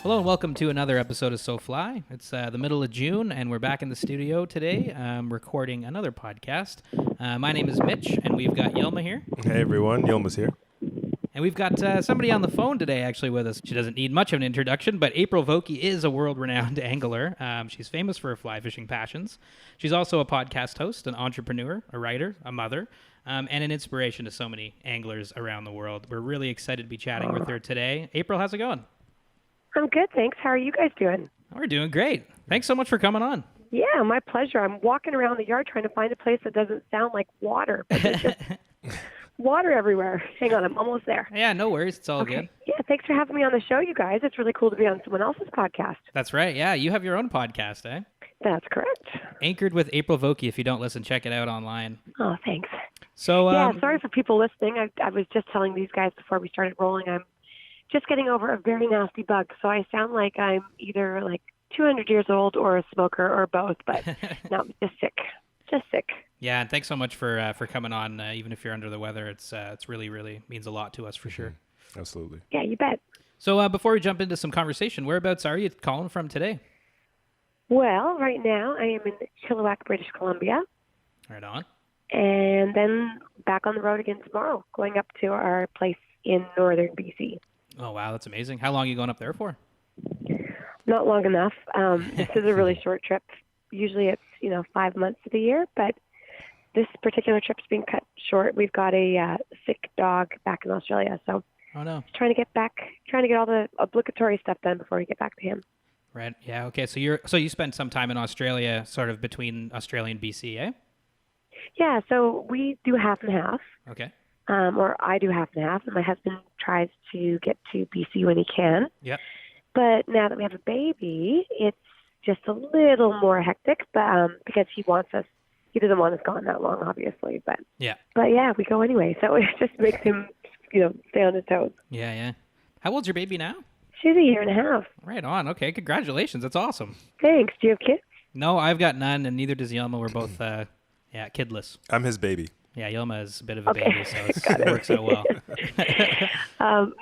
Hello and welcome to another episode of So Fly. It's the middle of June and we're back in the studio today recording another podcast. My name is Mitch and we've got Yelma here. Hey everyone, Yelma's here. And we've got somebody on the phone today actually with us. She doesn't need much of an introduction, but April Vokey is a world-renowned angler. She's famous for her fly fishing passions. She's also a podcast host, an entrepreneur, a writer, a mother, and an inspiration to so many anglers around the world. We're really excited to be chatting with her today. April, how's it going? I'm good, thanks. How are you guys doing? We're doing great. Thanks so much for coming on. Yeah, my pleasure. I'm walking around the yard trying to find a place that doesn't sound like water, but there's just water everywhere. Hang on, I'm almost there. Yeah, no worries. It's all good. Yeah, thanks for having me on the show, you guys. It's really cool to be on someone else's podcast. That's right. Yeah, you have your own podcast, eh? That's correct. Anchored with April Vokey. If you don't listen, check it out online. Oh, thanks. So, yeah, sorry for people listening. I was just telling these guys before we started rolling, I'm just getting over a very nasty bug, so I sound like I'm either like 200 years old or a smoker or both, but no, just sick. Just sick. Yeah, and thanks so much for coming on. Even if you're under the weather, it's really means a lot to us for sure. Absolutely. Yeah, you bet. So before we jump into some conversation, whereabouts are you calling from today? Well, right now I am in Chilliwack, British Columbia, Right on. and then back on the road again tomorrow, going up to our place in northern BC. Oh, wow, that's amazing. How long are you going up there for? Not long enough. This is a really short trip. Usually it's, 5 months of the year, but this particular trip's being cut short. We've got a sick dog back in Australia, so Oh, no. trying to get all the obligatory stuff done before we get back to him. Right. Yeah, okay. So you spent some time in Australia, sort of between Australia and BC, eh? Yeah, so we do half and half. Okay. Or I do half and half, and my husband tries to get to BC when he can. Yep. But now that we have a baby, it's just a little more hectic, but because he doesn't want us gone that long, obviously. But Yeah. yeah, we go anyway, so it just makes him, stay on his toes. Yeah. How old's your baby now? She's a year and a half. Right on. Okay, congratulations. That's awesome. Thanks. Do you have kids? No, I've got none, and neither does Yelma. We're both, kidless. I'm his baby. Yeah, Yelma is a bit of a Okay. baby, so it works out well.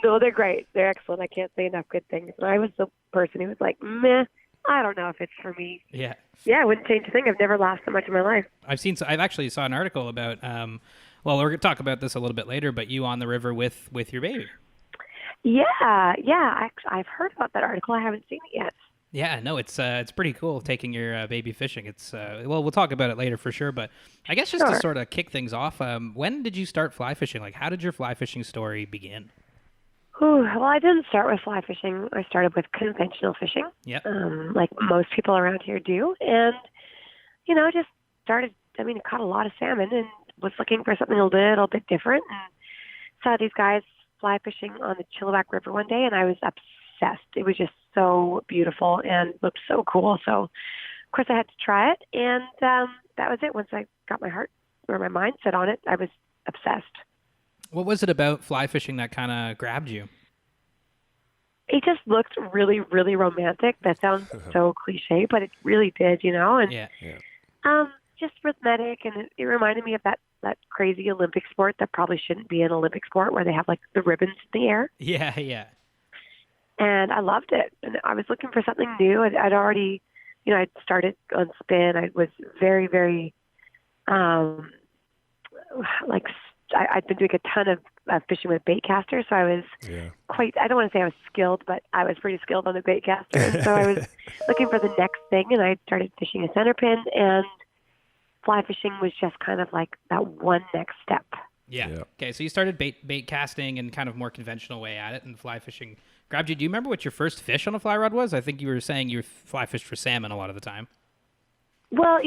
No, they're great. They're excellent. I can't say enough good things. And I was the person who was like, meh, I don't know if it's for me. Yeah. Yeah, I wouldn't change a thing. I've never laughed so much in my life. I've actually saw an article about, well, we're going to talk about this a little bit later, but you on the river with your baby. Yeah. I've heard about that article. I haven't seen it yet. Yeah, no, it's pretty cool taking your baby fishing. It's well, we'll talk about it later for sure, but I guess just to Sure. sort of kick things off, when did you start fly fishing? Like, how did your fly fishing story begin? Ooh, well, I didn't start with fly fishing. I started with conventional fishing, Yep. like most people around here do. And, just started, caught a lot of salmon and was looking for something a little bit different. And saw these guys fly fishing on the Chilliwack River one day, and I was obsessed. It was just so beautiful and looked so cool. So, of course, I had to try it. And that was it. Once I got my heart or my mind set on it, I was obsessed. What was it about fly fishing that kind of grabbed you? It just looked really, really romantic. That sounds so cliche, but it really did, And Yeah. just rhythmic, and it reminded me of that crazy Olympic sport that probably shouldn't be an Olympic sport, where they have like the ribbons in the air. Yeah. And I loved it. And I was looking for something new. I'd already, I'd started on spin. I was very, very, I'd been doing a ton of fishing with bait casters, so I was I don't want to say I was skilled, but I was pretty skilled on the bait caster. And so I was looking for the next thing, and I started fishing a center pin, and fly fishing was just kind of like that one next step. Yeah. Okay, so you started bait casting and kind of more conventional way at it, and fly fishing grabbed you. Do you remember what your first fish on a fly rod was? I think you were saying you fly fished for salmon a lot of the time. Well,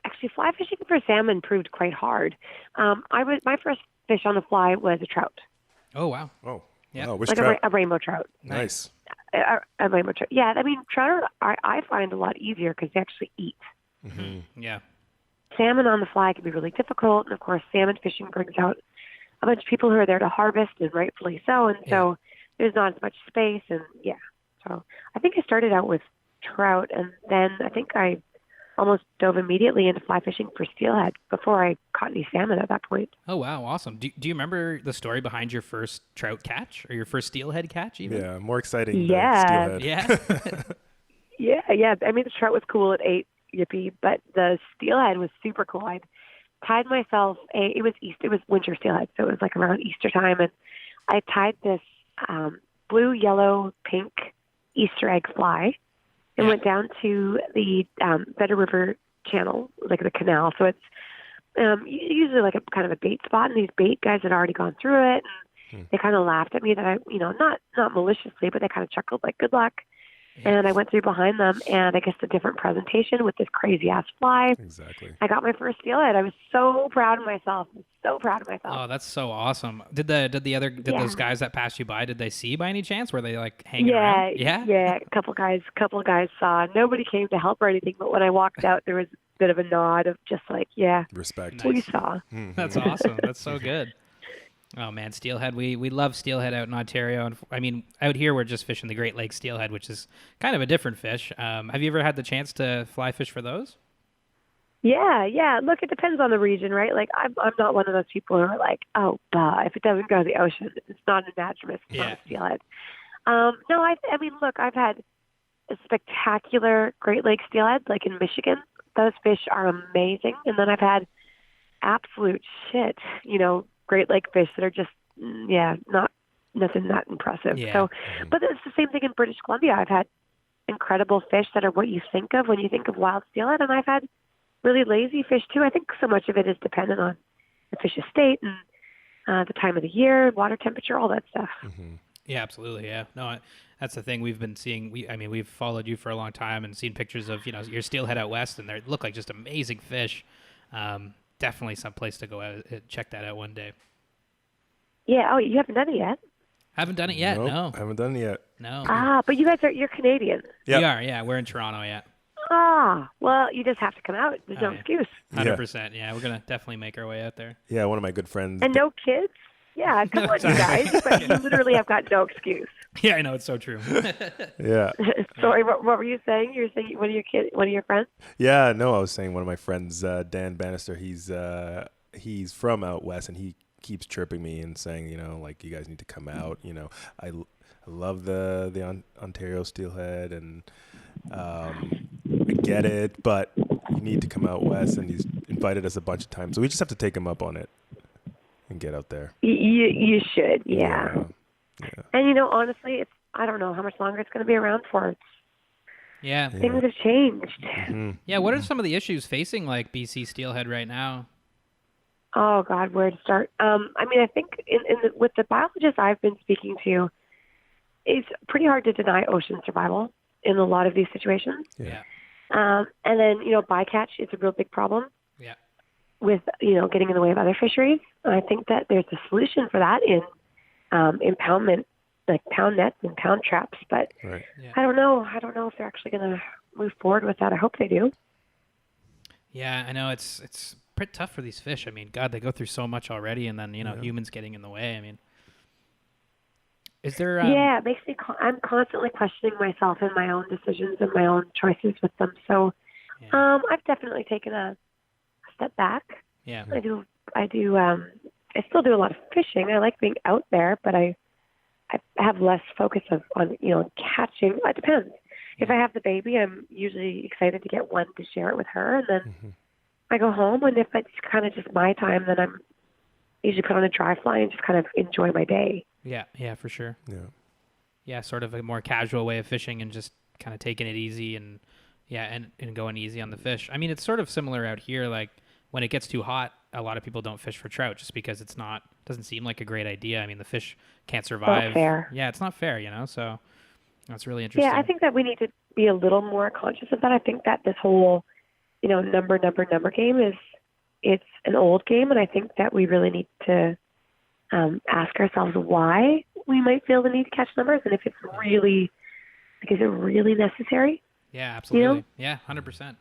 actually, fly fishing for salmon proved quite hard. My first fish on the fly was a trout. Oh, wow. Oh, Yeah. wow. Which Like trout? a rainbow trout. Nice. A rainbow trout. Yeah, trout I find a lot easier because they actually eat. Mm-hmm. Yeah. Salmon on the fly can be really difficult, and of course, salmon fishing brings out a bunch of people who are there to harvest, and rightfully so. And so there's not as much space, and so I think I started out with trout, and then I think I almost dove immediately into fly fishing for steelhead before I caught any salmon at that point. Oh, wow. Awesome. Do you remember the story behind your first trout catch or your first steelhead catch even? Yeah, more exciting Yeah. than steelhead. Yeah. Yeah. I mean, the trout was cool at 8, yippee, but the steelhead was super cool. I'd tied myself it was winter steelhead, so it was like around Easter time, and I tied this blue, yellow, pink Easter egg fly and went down to the Better River channel, like the canal. So it's usually like a kind of a bait spot, and these bait guys had already gone through it. And they kind of laughed at me that I, not maliciously, but they kind of chuckled like, good luck. And I went through behind them, and I guess a different presentation with this crazy-ass fly. Exactly. I got my first steelhead. I was so proud of myself. Oh, that's so awesome. Did those guys that passed you by, did they see by any chance? Were they like hanging around? Yeah. A couple guys saw. Nobody came to help or anything, but when I walked out, there was a bit of a nod of just like, yeah, respect. We saw. That's awesome. That's so good. Oh man, steelhead. We love steelhead out in Ontario, and I mean out here we're just fishing the Great Lakes steelhead, which is kind of a different fish. Have you ever had the chance to fly fish for those? Yeah. Look, it depends on the region, right? Like I'm not one of those people who are like, oh, if it doesn't go to the ocean, it's not an anadromous, it's not a steelhead. No, I mean, look, I've had a spectacular Great Lakes steelhead, like in Michigan. Those fish are amazing, and then I've had absolute shit, Great Lake fish that are just, nothing that impressive. Yeah. So, but it's the same thing in British Columbia. I've had incredible fish that are what you think of when you think of wild steelhead, and I've had really lazy fish too. I think so much of it is dependent on the fish's state and the time of the year, water temperature, all that stuff. Mm-hmm. Yeah, absolutely. Yeah, no, that's the thing we've been seeing. We've followed you for a long time and seen pictures of your steelhead out west, and they look like just amazing fish. Definitely some place to go out check that out one day. Yeah. Oh, you haven't done it yet? Haven't done it yet. Nope, No. haven't done it yet. No. But you're Canadian. Yep. We are. Yeah, we're in Toronto. Yeah. Well, you just have to come out. There's no excuse. 100%. Yeah, we're gonna definitely make our way out there. Yeah, one of my good friends. And no kids? Yeah, come on, you guys. But you literally have got no excuse. Yeah, I know, it's so true. Yeah. Sorry, what were you saying? You were saying one of your friends? Yeah, no, I was saying one of my friends, Dan Bannister. He's from out west, and he keeps chirping me and saying, like, you guys need to come out. I love the Ontario steelhead, and I get it, but you need to come out west. And he's invited us a bunch of times, so we just have to take him up on it and get out there. You should, yeah. Yeah. And honestly, I don't know how much longer it's going to be around for. Yeah. Things have changed. Mm-hmm. Yeah, what are some of the issues facing like BC steelhead right now? Oh God, where to start? I think with the biologists I've been speaking to, it's pretty hard to deny ocean survival in a lot of these situations. Yeah. And then bycatch is a real big problem. Yeah. With getting in the way of other fisheries. I think that there's a solution for that in impoundment, like pound nets and pound traps. But Right. Yeah. I don't know if they're actually going to move forward with that. I hope they do. Yeah, I know it's pretty tough for these fish. I mean, God, they go through so much already, and then humans getting in the way. I mean, is there? Yeah, it makes me. I'm constantly questioning myself and my own decisions and my own choices with them. So, I've definitely taken a step back. Yeah. I do. I still do a lot of fishing. I like being out there, but I have less focus on catching. It depends. If I have the baby, I'm usually excited to get one to share it with her, and then I go home. And if it's kind of just my time, then I'm usually put on a dry fly and just kind of enjoy my day. Yeah, for sure. Yeah. Yeah, sort of a more casual way of fishing and just kind of taking it easy and going easy on the fish. I mean, it's sort of similar out here. Like when it gets too hot, a lot of people don't fish for trout just because doesn't seem like a great idea. I mean, the fish can't survive. Not fair. Yeah, it's not fair, So that's really interesting. Yeah, I think that we need to be a little more conscious of that. I think that this whole, number game it's an old game, and I think that we really need to ask ourselves why we might feel the need to catch numbers, and if it's really, is it really necessary? Yeah, absolutely. Yeah, 100%.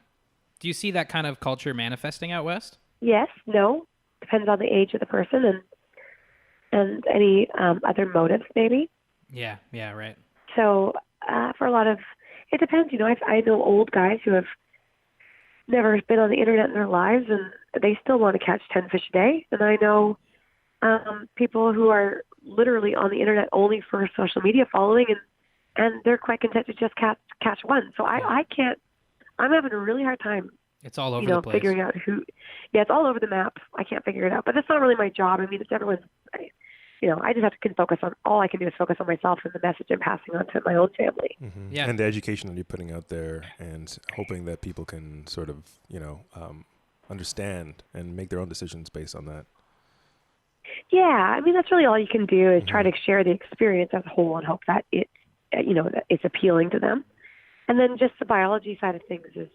Do you see that kind of culture manifesting out west? Yes, no, depends on the age of the person and any other motives maybe. Yeah, right. So for a lot of, it depends. I know old guys who have never been on the internet in their lives, and they still want to catch 10 fish a day. And I know people who are literally on the internet only for social media following, and they're quite content to just catch one. So I can't. I'm having a really hard time. It's all over the place. Figuring out who. Yeah, it's all over the map. I can't figure it out. But that's not really my job. I mean, it's everyone's. I just have to focus on. All I can do is focus on myself and the message I'm passing on to my own family. Mm-hmm. Yeah. And the education that you're putting out there, and hoping that people can sort of, understand and make their own decisions based on that. Yeah, I mean, that's really all you can do is try to share the experience as a whole and hope that that it's appealing to them. And then just the biology side of things is,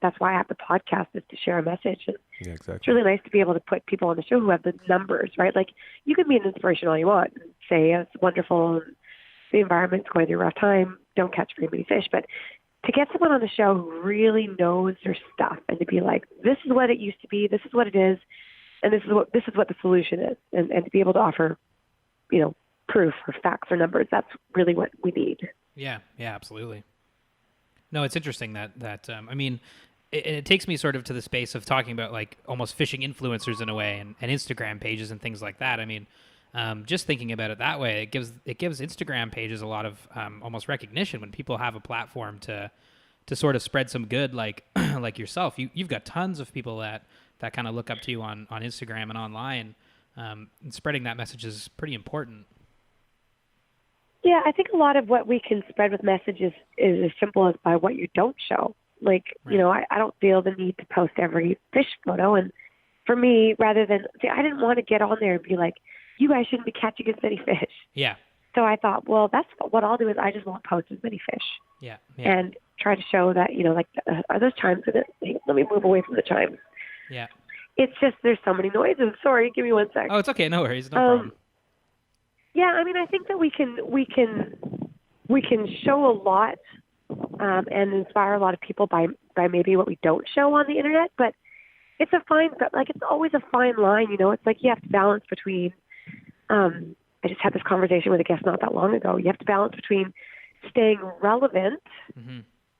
that's why I have the podcast, is to share a message. And yeah, exactly. It's really nice to be able to put people on the show who have the numbers, right? Like, you can be an inspiration all you want and say it's wonderful, the environment's going through a rough time, don't catch very many fish. But to get someone on the show who really knows their stuff and to be like, this is what it used to be, this is what it is, and this is what the solution is, and to be able to offer, proof or facts or numbers, that's really what we need. Yeah, absolutely. No, it's interesting that I mean, it takes me sort of to the space of talking about like almost fishing influencers in a way, and Instagram pages and things like that. I mean, just thinking about it that way, it gives Instagram pages a lot of almost recognition when people have a platform to sort of spread some good, like like yourself. You've got tons of people that kind of look up to you on Instagram and online, and spreading that message is pretty important. Yeah, I think a lot of what we can spread with messages is as simple as by what you don't show. Like, right. I don't feel the need to post every fish photo. And for me, rather than, I didn't want to get on there and be like, you guys shouldn't be catching as many fish. Yeah. So I thought, well, that's what I'll do is I just won't post as many fish. Yeah. And try to show that, are those chimes in it? Let me move away from the chimes. Yeah. It's just, there's so many noises. Sorry, give me 1 sec. Oh, it's okay. No worries. No problem. Yeah, I mean, I think that we can show a lot and inspire a lot of people by maybe what we don't show on the internet. But it's it's always a fine line. It's like you have to balance between. I just had this conversation with a guest not that long ago. You have to balance between staying relevant,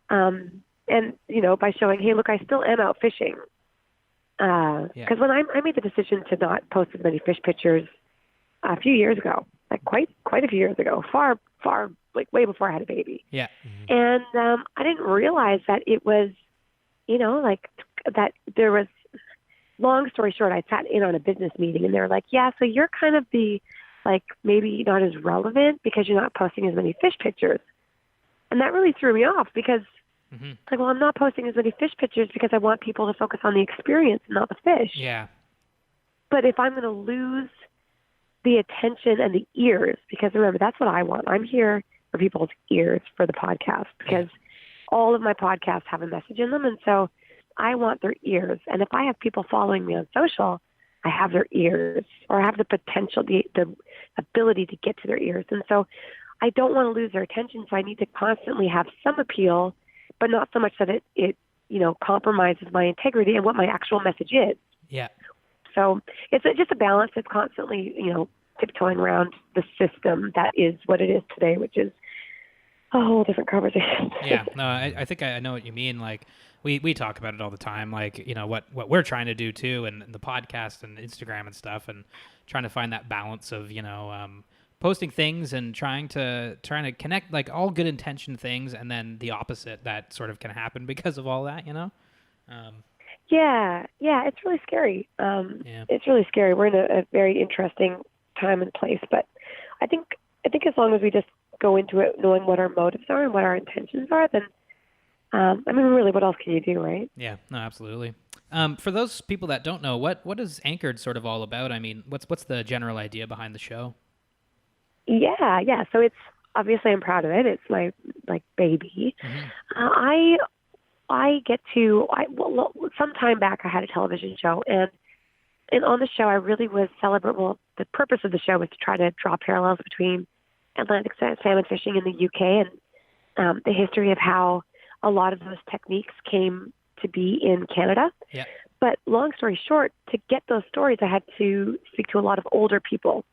and by showing, hey, look, I still am out fishing. Because when I made the decision to not post as many fish pictures a few years ago, like quite a few years ago, far, like way before I had a baby. Yeah. And I didn't realize that it was, that there was, long story short, I sat in on a business meeting and they were like, yeah, so you're kind of maybe not as relevant because you're not posting as many fish pictures. And that really threw me off because I'm not posting as many fish pictures because I want people to focus on the experience and not the fish. Yeah. But if I'm going to lose the attention and the ears, because remember, that's what I want. I'm here for people's ears for the podcast because all of my podcasts have a message in them. And so I want their ears. And if I have people following me on social, I have their ears, or I have the potential, the ability to get to their ears. And so I don't want to lose their attention. So I need to constantly have some appeal, but not so much that it compromises my integrity and what my actual message is. Yeah. So it's just a balance. It's constantly, tiptoeing around the system that is what it is today, which is a whole different conversation. Yeah, no, I think I know what you mean. Like we talk about it all the time, like, what we're trying to do too, and the podcast and Instagram and stuff, and trying to find that balance of, posting things and trying to connect, like, all good intention things, and then the opposite that sort of can happen because of all that, Yeah, it's really scary. It's really scary. We're in a very interesting time and place, but I think as long as we just go into it knowing what our motives are and what our intentions are, then really, what else can you do, right? Yeah, no, absolutely. For those people that don't know, what is Anchored sort of all about? I mean, what's the general idea behind the show? Yeah. So it's obviously, I'm proud of it. It's my baby. Some time back I had a television show, and on the show I really was the purpose of the show was to try to draw parallels between Atlantic salmon fishing in the UK and the history of how a lot of those techniques came to be in Canada. Yeah. But long story short, to get those stories, I had to speak to a lot of older people.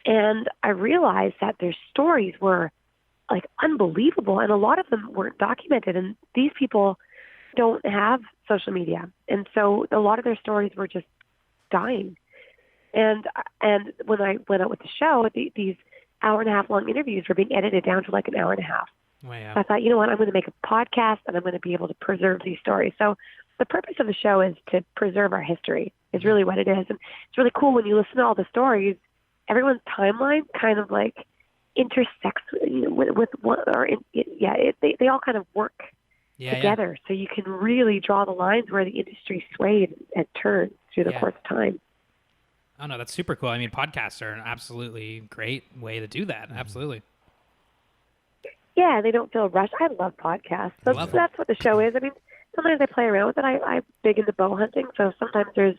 And I realized that their stories were unbelievable, and a lot of them weren't documented. And these people don't have social media. And so a lot of their stories were just dying. And when I went out with the show, these hour and a half long interviews were being edited down to like an hour and a half. Wow. So I thought, you know what, I'm going to make a podcast and I'm going to be able to preserve these stories. So the purpose of the show is to preserve our history, is really what it is. And it's really cool when you listen to all the stories, everyone's timeline kind of like intersects with one, they all kind of work together. Yeah. So you can really draw the lines where the industry swayed and turned through the course of time. Oh, no, that's super cool. I mean, podcasts are an absolutely great way to do that. Absolutely. Yeah, they don't feel rushed. I love podcasts. So that's what the show is. I mean, sometimes I play around with it. I'm big into bow hunting, so sometimes there's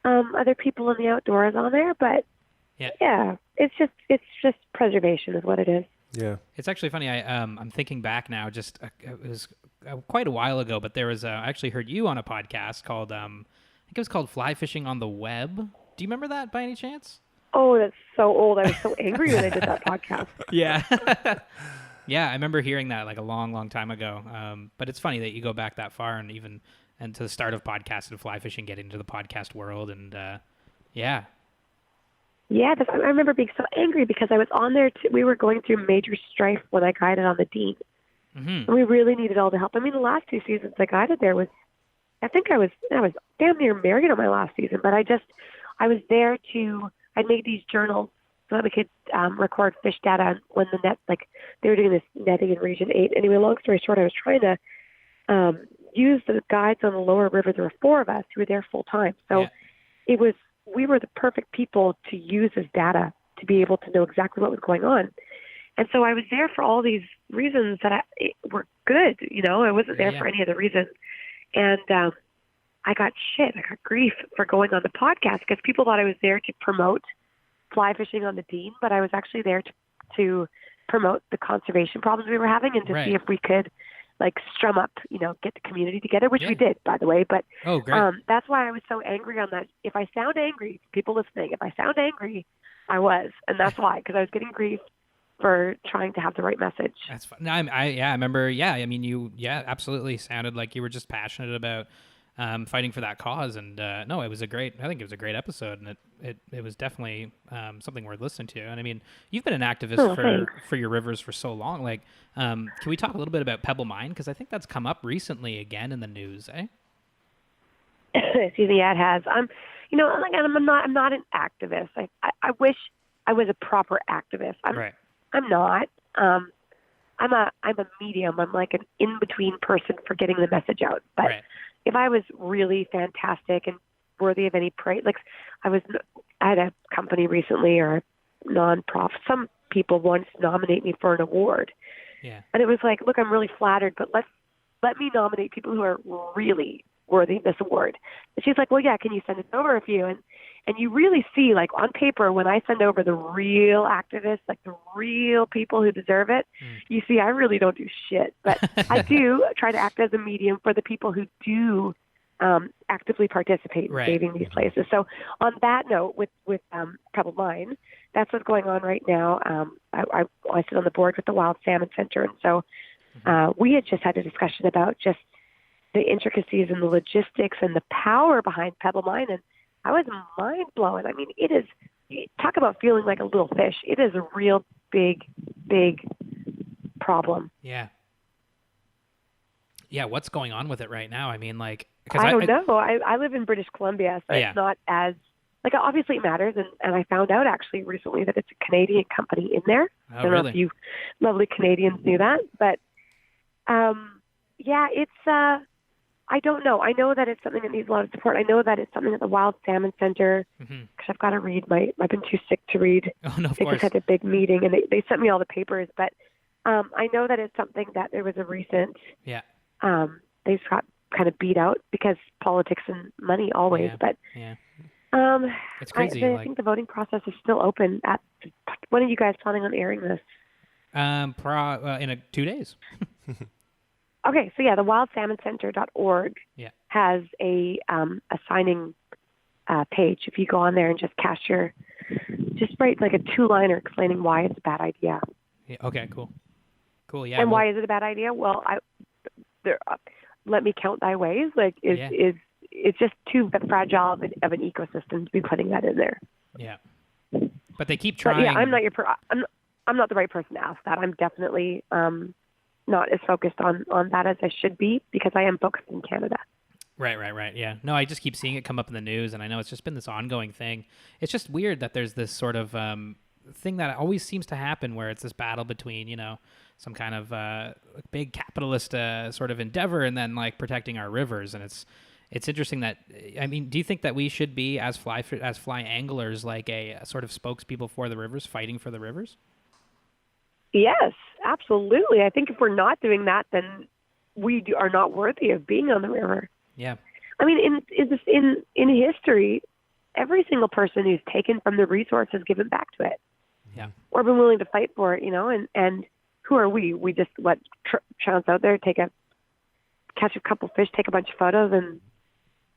other people in the outdoors on there. But yeah, it's just preservation is what it is. Yeah, it's actually funny. I'm thinking back now. Just it was quite a while ago, but there was I actually heard you on a podcast called I think it was called Fly Fishing on the Web. Do you remember that by any chance? Oh, that's so old. I was so angry when I did that podcast. Yeah. Yeah, I remember hearing that like a long, long time ago. But it's funny that you go back that far and to the start of podcast and fly fishing, getting into the podcast world. And yeah. Yeah, I remember being so angry because I was on there. We were going through major strife when I guided on the Dean. Mm-hmm. And we really needed all the help. I mean, the last 2 seasons I guided there I was damn near married on my last season, but I was there I'd made these journals so that we could record fish data when the net, like they were doing this netting in Region 8. Anyway, long story short, I was trying to use the guides on the lower river. There were 4 of us who were there full time. So we were the perfect people to use as data to be able to know exactly what was going on. And so I was there for all these reasons that were good. I wasn't there for any other reasons. And I got grief for going on the podcast because people thought I was there to promote fly fishing on the Dean, but I was actually there to promote the conservation problems we were having and to see if we could like strum up, get the community together, which we did, by the way. But that's why I was so angry on that. If I sound angry, people listening, if I sound angry, I was. And that's why, because I was getting grief for trying to have the right message. That's fun. I remember. Yeah. I mean, you, absolutely sounded like you were just passionate about fighting for that cause. And no, I think it was a great episode, and it was definitely something worth listening to. And I mean, you've been an activist for your rivers for so long. Like, can we talk a little bit about Pebble Mine? Because I think that's come up recently again in the news, eh? Excuse me, yeah, it has. I'm not an activist. I wish I was a proper activist. I'm not. I'm a medium. I'm like an in-between person for getting the message out. But if I was really fantastic and worthy of any praise, like I had a company recently or a non-profit. Some people wanted to nominate me for an award. Yeah. And it was like, look, I'm really flattered, but let me nominate people who are really worthy of this award. And she's like, well, yeah, can you send it over a few? And you really see, like, on paper, when I send over the real activists, like the real people who deserve it, you see I really don't do shit. But I do try to act as a medium for the people who do actively participate in saving these places. So on that note, with Pebble Mine, that's what's going on right now. I sit on the board with the Wild Salmon Center. And so we had just had a discussion about just the intricacies and the logistics and the power behind Pebble Mine. And I was mind blown. I mean, it is, talk about feeling like a little fish. It is a real big, big problem. Yeah. Yeah. What's going on with it right now? I mean, like, I don't know. I live in British Columbia, so it's not as, like, obviously it matters. And I found out actually recently that it's a Canadian company in there. I don't know if you lovely Canadians knew that, but it's, I don't know. I know that it's something that needs a lot of support. I know that it's something at the Wild Salmon Center, because I've got to read I've been too sick to read. Oh, no, of they course. just had a big meeting, and they sent me all the papers. But I know that it's something that there was a recent, they just got kind of beat out because politics and money always. But it's crazy. I think the voting process is still open. When are you guys planning on airing this? In 2 days. Okay, so the wildsalmoncenter.org has a signing page. If you go on there and just just write like a 2-liner explaining why it's a bad idea. Yeah, okay, cool. Yeah. And why is it a bad idea? Well, let me count thy ways, like is it's just too fragile of an ecosystem to be putting that in there. Yeah. But they keep trying. But yeah, I'm not the right person to ask that. I'm definitely not as focused on that as I should be, because I am focused in Canada. Right. Yeah. No, I just keep seeing it come up in the news, and I know it's just been this ongoing thing. It's just weird that there's this sort of thing that always seems to happen where it's this battle between, some kind of big capitalist sort of endeavor and then like protecting our rivers. And it's interesting that, I mean, do you think that we should be as fly anglers like a sort of spokespeople for the rivers, fighting for the rivers? Yes, absolutely. I think if we're not doing that, then we are not worthy of being on the river. Yeah. I mean, in history, every single person who's taken from the resource has given back to it. Yeah. Or been willing to fight for it, and who are we? We just, chance out there, catch a couple fish, take a bunch of photos,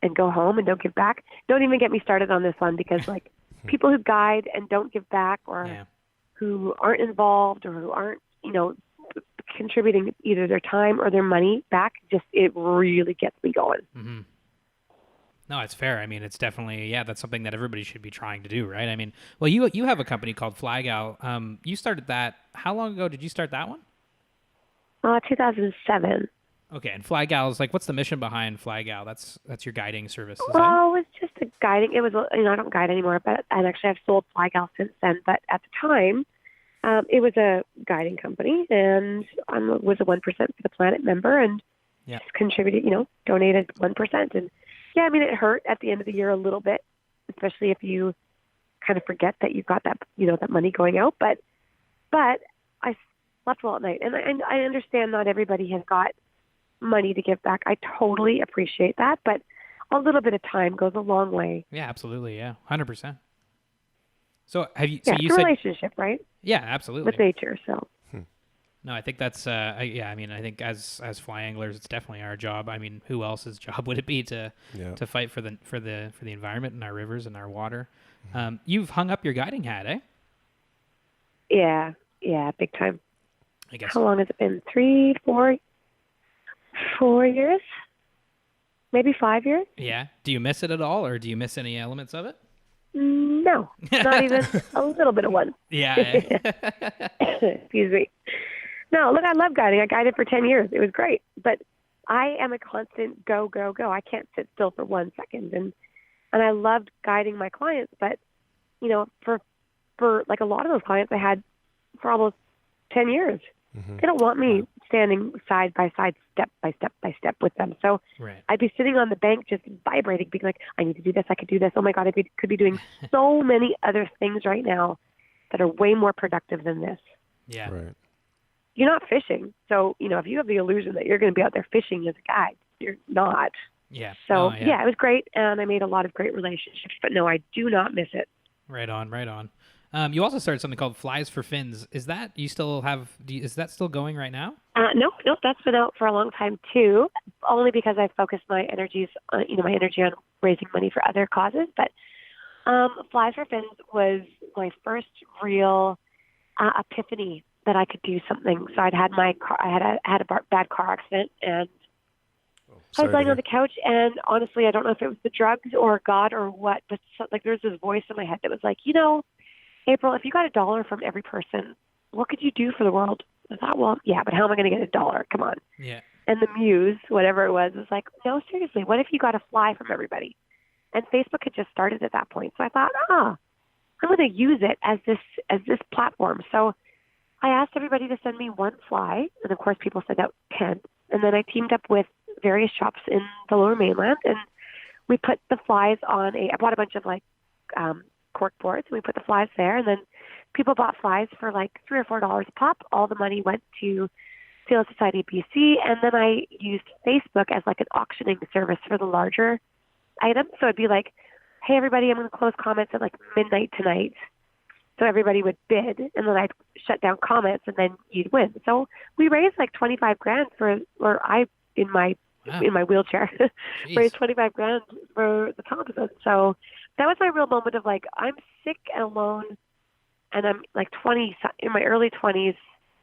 and go home and don't give back. Don't even get me started on this one, because like people who guide and don't give back, or who aren't involved, or who aren't, contributing either their time or their money back, it really gets me going. Mm-hmm. No, it's fair. I mean, it's definitely, that's something that everybody should be trying to do, right? I mean, well, you have a company called FlyGal. You started that. How long ago did you start that one? 2007. Okay, and FlyGal is like, what's the mission behind FlyGal? That's your guiding service. Well, it was just a guiding. It was, I don't guide anymore, but and actually I've sold FlyGal since then. But at the time, it was a guiding company, and I was a 1% for the Planet member, and just contributed, donated 1%. And yeah, I mean, it hurt at the end of the year a little bit, especially if you kind of forget that you've got that, that money going out. But I slept well at night, and I understand not everybody has got money to give back. I totally appreciate that, but a little bit of time goes a long way. Yeah, absolutely. Yeah, 100%. So have you? Yeah, so you it's a said, relationship, right? Yeah, absolutely. With nature, so. No, I think that's. I mean, I think as fly anglers, it's definitely our job. I mean, who else's job would it be to fight for the environment and our rivers and our water? You've hung up your guiding hat, eh? Yeah, big time. I guess. How long has it been? 3, 4 years? Maybe 5 years? Yeah. Do you miss it at all, or do you miss any elements of it? No, not even a little bit of one. Yeah. Excuse me. No, look, I love guiding. I guided for 10 years. It was great. But I am a constant go, go, go. I can't sit still for 1 second. And I loved guiding my clients. But, for like a lot of those clients I had for almost 10 years. Mm-hmm. They don't want me standing side by side, step by step by step with them. So I'd be sitting on the bank just vibrating, being like, I need to do this. I could do this. Oh my God, could be doing so many other things right now that are way more productive than this. Yeah. Right. You're not fishing. So, if you have the illusion that you're going to be out there fishing as a guide, you're not. Yeah. So, it was great. And I made a lot of great relationships. But no, I do not miss it. Right on. You also started something called Flies for Fins. Is that is that still going right now? No, that's been out for a long time too. Only because I focused my energies, on raising money for other causes. But Flies for Fins was my first real epiphany that I could do something. So I had a bad car accident, and I was lying on the couch, and honestly, I don't know if it was the drugs or God or what, but there's this voice in my head that was like, April, if you got $1 from every person, what could you do for the world? I thought, well, yeah, but how am I going to get $1? Come on. Yeah. And the muse, whatever it was like, no, seriously, what if you got a fly from everybody? And Facebook had just started at that point. So I thought, I'm going to use it as this platform. So I asked everybody to send me 1 fly. And of course, people sent out 10. And then I teamed up with various shops in the Lower Mainland. And we put the flies on I bought a bunch of cork boards, and we put the flies there, and then people bought flies for $3 or $4 a pop. All the money went to Sail Society of BC, and then I used Facebook as an auctioning service for the larger items. So it'd be like, hey everybody, I'm going to close comments at midnight tonight. So everybody would bid, and then I'd shut down comments, and then you'd win. So we raised $25,000 in my wheelchair, raised $25,000 for the Thompson. So that was my real moment of I'm sick and alone, and I'm 20 in my early 20s,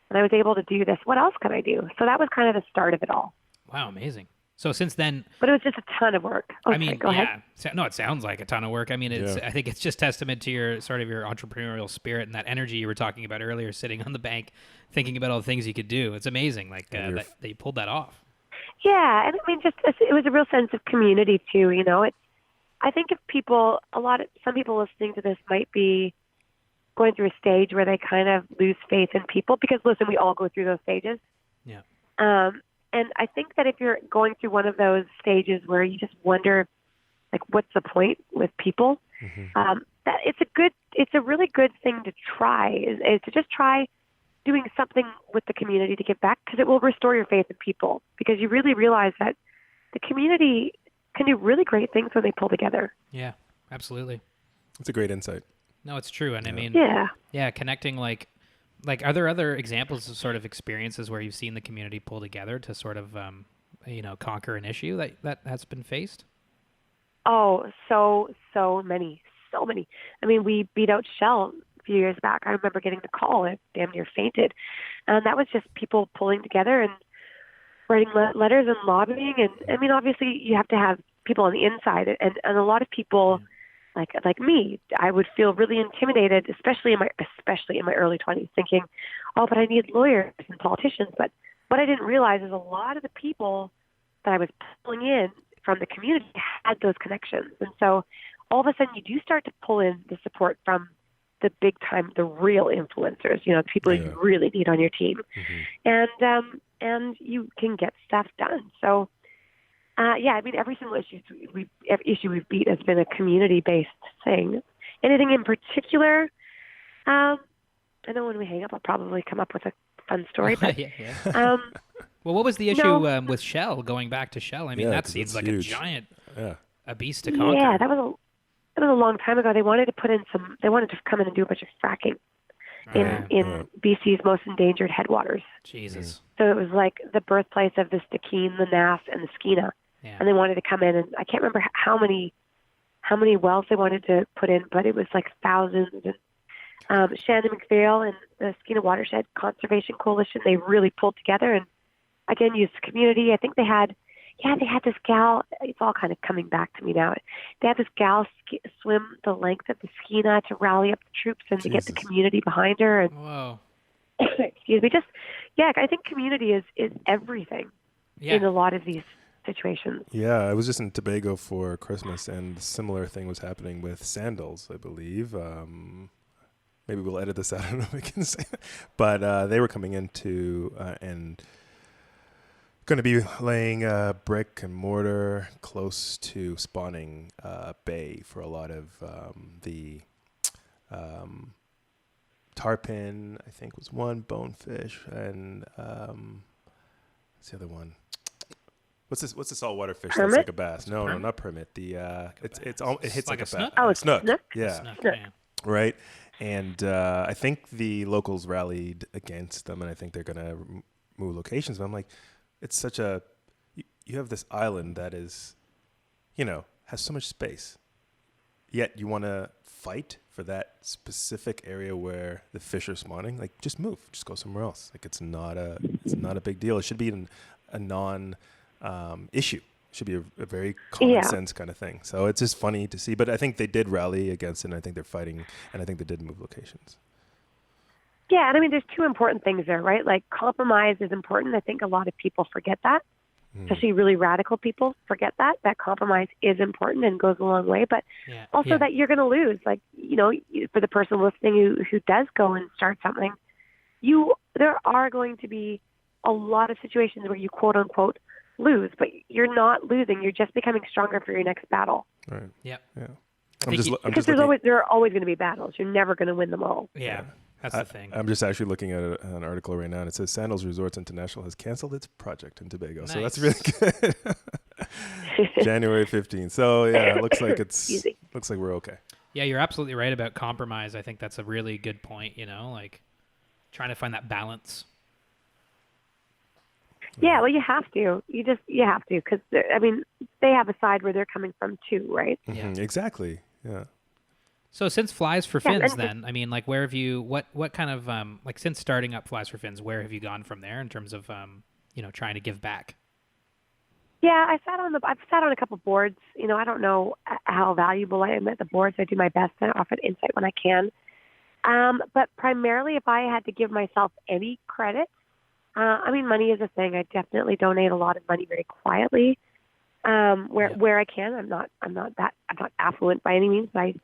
and I was able to do this. What else can I do? So that was kind of the start of it all. Wow, amazing. So since then, But it was just a ton of work. Okay, I mean, go ahead. yeah, no, it sounds like a ton of work. I mean, it's Yeah. I think it's just testament to your sort of your entrepreneurial spirit and that energy you were talking about earlier, sitting on the bank, thinking about all the things you could do. It's amazing, like And that you pulled that off. Yeah, and I mean, just it was a real sense of community too. You know, it's. I think if people, some people listening to this might be going through a stage where they kind of lose faith in people because listen, we all go through those stages. Yeah. And I think that if you're going through one of those stages where you just wonder, like, what's the point with people? That it's a really good thing to try is to just try doing something with the community to give back because it will restore your faith in people because you really realize that the community can do really great things when they pull together. Yeah, absolutely. It's a great insight. No, it's true, and I mean, Yeah. connecting like, are there other examples of sort of experiences where you've seen the community pull together to sort of, conquer an issue that has been faced? Oh, so many. I mean, we beat out Shell a few years back. I remember getting the call. I damn near fainted. And that was just people pulling together and writing letters and lobbying. And, I mean, obviously you have to have people on the inside. And a lot of people, like me, I would feel really intimidated, especially in my early 20s, thinking, oh, but I need lawyers and politicians. But what I didn't realize is a lot of the people that I was pulling in from the community had those connections. And so all of a sudden you do start to pull in the support from the big time, the real influencers, the people you really need on your team. And you can get stuff done. So, I mean, every single issue we've beat has been a community-based thing. Anything in particular? I know when we hang up, I'll probably come up with a fun story. But, yeah. Well, what was the issue with Shell? Going back to Shell, I mean, that seems like huge. a giant, a beast to conquer. Yeah, conquer. that was a long time ago. They wanted to come in and do a bunch of fracking in BC's most endangered headwaters. Jesus. So it was like the birthplace of the Stikine, the Nass, and the Skeena. Yeah. And they wanted to come in, and I can't remember how many wells they wanted to put in, but it was like thousands. And Shannon McPhail and the Skeena Watershed Conservation Coalition, they really pulled together and again used the community. I think they had this gal. It's all kind of coming back to me now. They had this gal swim the length of the Skeena to rally up the troops and to get the community behind her. And whoa. Excuse me. I think community is everything in a lot of these situations. Yeah, I was just in Tobago for Christmas, and a similar thing was happening with sandals, I believe. Maybe we'll edit this out. I don't know if we can say that. But they were coming into and going to be laying brick and mortar close to spawning bay for a lot of the tarpon, I think was one, bonefish, and what's the other one? What's the saltwater fish Permit? that's like a bass? No, not permit. The it hits like a snook? bass. Oh, snook. snook? Yeah. Snook, Right. And I think the locals rallied against them, and I think they're going to move locations. But I'm like, it's such a you have this island that is, has so much space, yet you want to fight for that specific area where the fish are spawning. Like, just move, just go somewhere else. Like, it's not a big deal. It should be a non issue. It should be a very common sense kind of thing. So it's just funny to see. But I think they did rally against it, and I think they're fighting, and I think they did move locations. Yeah, and I mean, there's two important things there, right? Like, compromise is important. I think a lot of people forget that, especially really radical people forget that there is important and goes a long way. But also that you're going to lose. Like, for the person listening who does go and start something, there are going to be a lot of situations where you quote unquote lose, but you're not losing. You're just becoming stronger for your next battle. Right. Yeah. Yeah. Because there are always going to be battles. You're never going to win them all. Yeah. That's the thing. I'm just actually looking at an article right now, and it says Sandals Resorts International has canceled its project in Tobago. Nice. So that's really good. January 15th. So yeah, it looks like looks like we're okay. Yeah, you're absolutely right about compromise. I think that's a really good point. Like trying to find that balance. Yeah, well, you have to. You have to because they have a side where they're coming from too, right? Mm-hmm. Exactly. Yeah. So since Flies for Fins, then, like, where have you, what kind of, since starting up Flies for Fins, where have you gone from there in terms of, trying to give back? Yeah, I've sat on a couple boards. You know, I don't know how valuable I am at the boards. I do my best to offer insight when I can. But primarily, if I had to give myself any credit, I mean, money is a thing. I definitely donate a lot of money very quietly, where I can. I'm not affluent by any means. But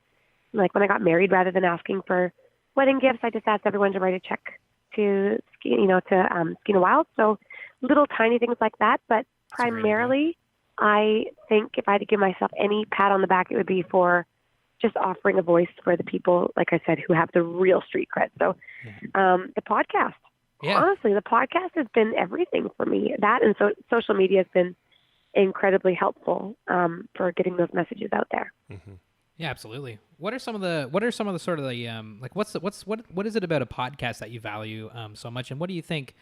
like when I got married, rather than asking for wedding gifts, I just asked everyone to write a check to Skeena Wild. So little tiny things like that. But primarily, I think if I had to give myself any pat on the back, it would be for just offering a voice for the people, like I said, who have the real street cred. So the podcast. Yeah. Honestly, the podcast has been everything for me. That and social media has been incredibly helpful for getting those messages out there. Mm-hmm. Yeah, absolutely. What are some of the sort of the like what is it about a podcast that you value so much, and what do you think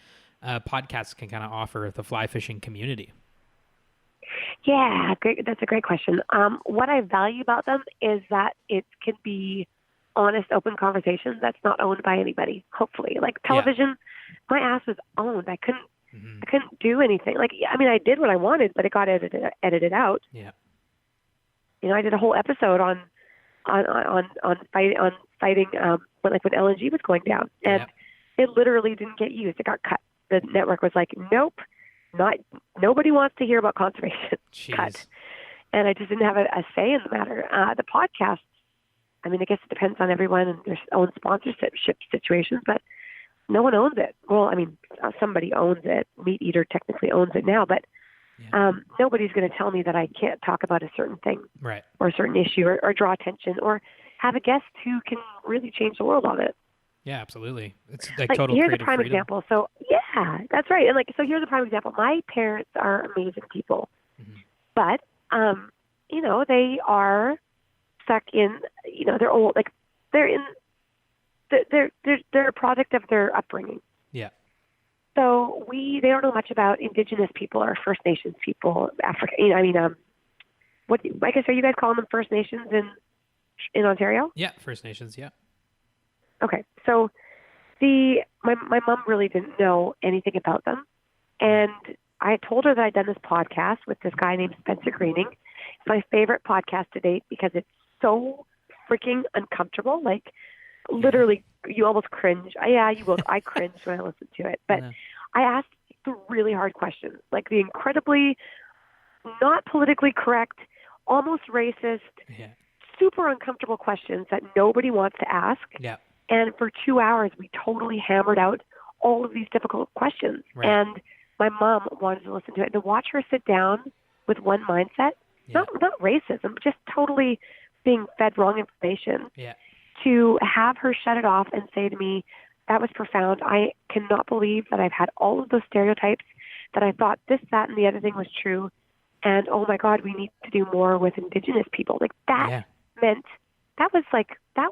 podcasts can kind of offer the fly fishing community? Yeah, great. That's a great question. What I value about them is that it can be honest, open conversations that's not owned by anybody. Hopefully, like television, my ass was owned. I couldn't do anything. Like, I mean, I did what I wanted, but it got edited out. Yeah. You know, I did a whole episode on fighting when LNG was going down, and it literally didn't get used. It got cut. The network was like, nope, nobody wants to hear about conservation. Cut. And I just didn't have a say in the matter. The podcast, I mean, I guess it depends on everyone and their own sponsorship situations, but no one owns it. Well, I mean, somebody owns it. Meat Eater technically owns it now, but nobody's going to tell me that I can't talk about a certain thing or a certain issue or draw attention or have a guest who can really change the world on it. Yeah, absolutely. It's like total here's creative a prime freedom. example. So yeah, that's right. And so here's a prime example. My parents are amazing people, but you know, they are stuck in, you know, they're old. Like they're a product of their upbringing. Yeah. So they don't know much about Indigenous people or First Nations people, Africa. You know, I mean, I guess are you guys calling them First Nations in Ontario? Yeah, First Nations. Yeah. Okay, so my mom really didn't know anything about them, and I told her that I'd done this podcast with this guy named Spencer Greening. It's my favorite podcast to date because it's so freaking uncomfortable. Like literally, you almost cringe. Yeah, you will. I cringe when I listen to it, but I asked the really hard questions, like the incredibly not politically correct, almost racist, super uncomfortable questions that nobody wants to ask. Yeah. And for 2 hours, we totally hammered out all of these difficult questions. Right. And my mom wanted to listen to it. And to watch her sit down with one mindset, not racism, just totally being fed wrong information, to have her shut it off and say to me, that was profound. I cannot believe that I've had all of those stereotypes, that I thought this, that, and the other thing was true. And, oh, my God, we need to do more with Indigenous people. Like that meant that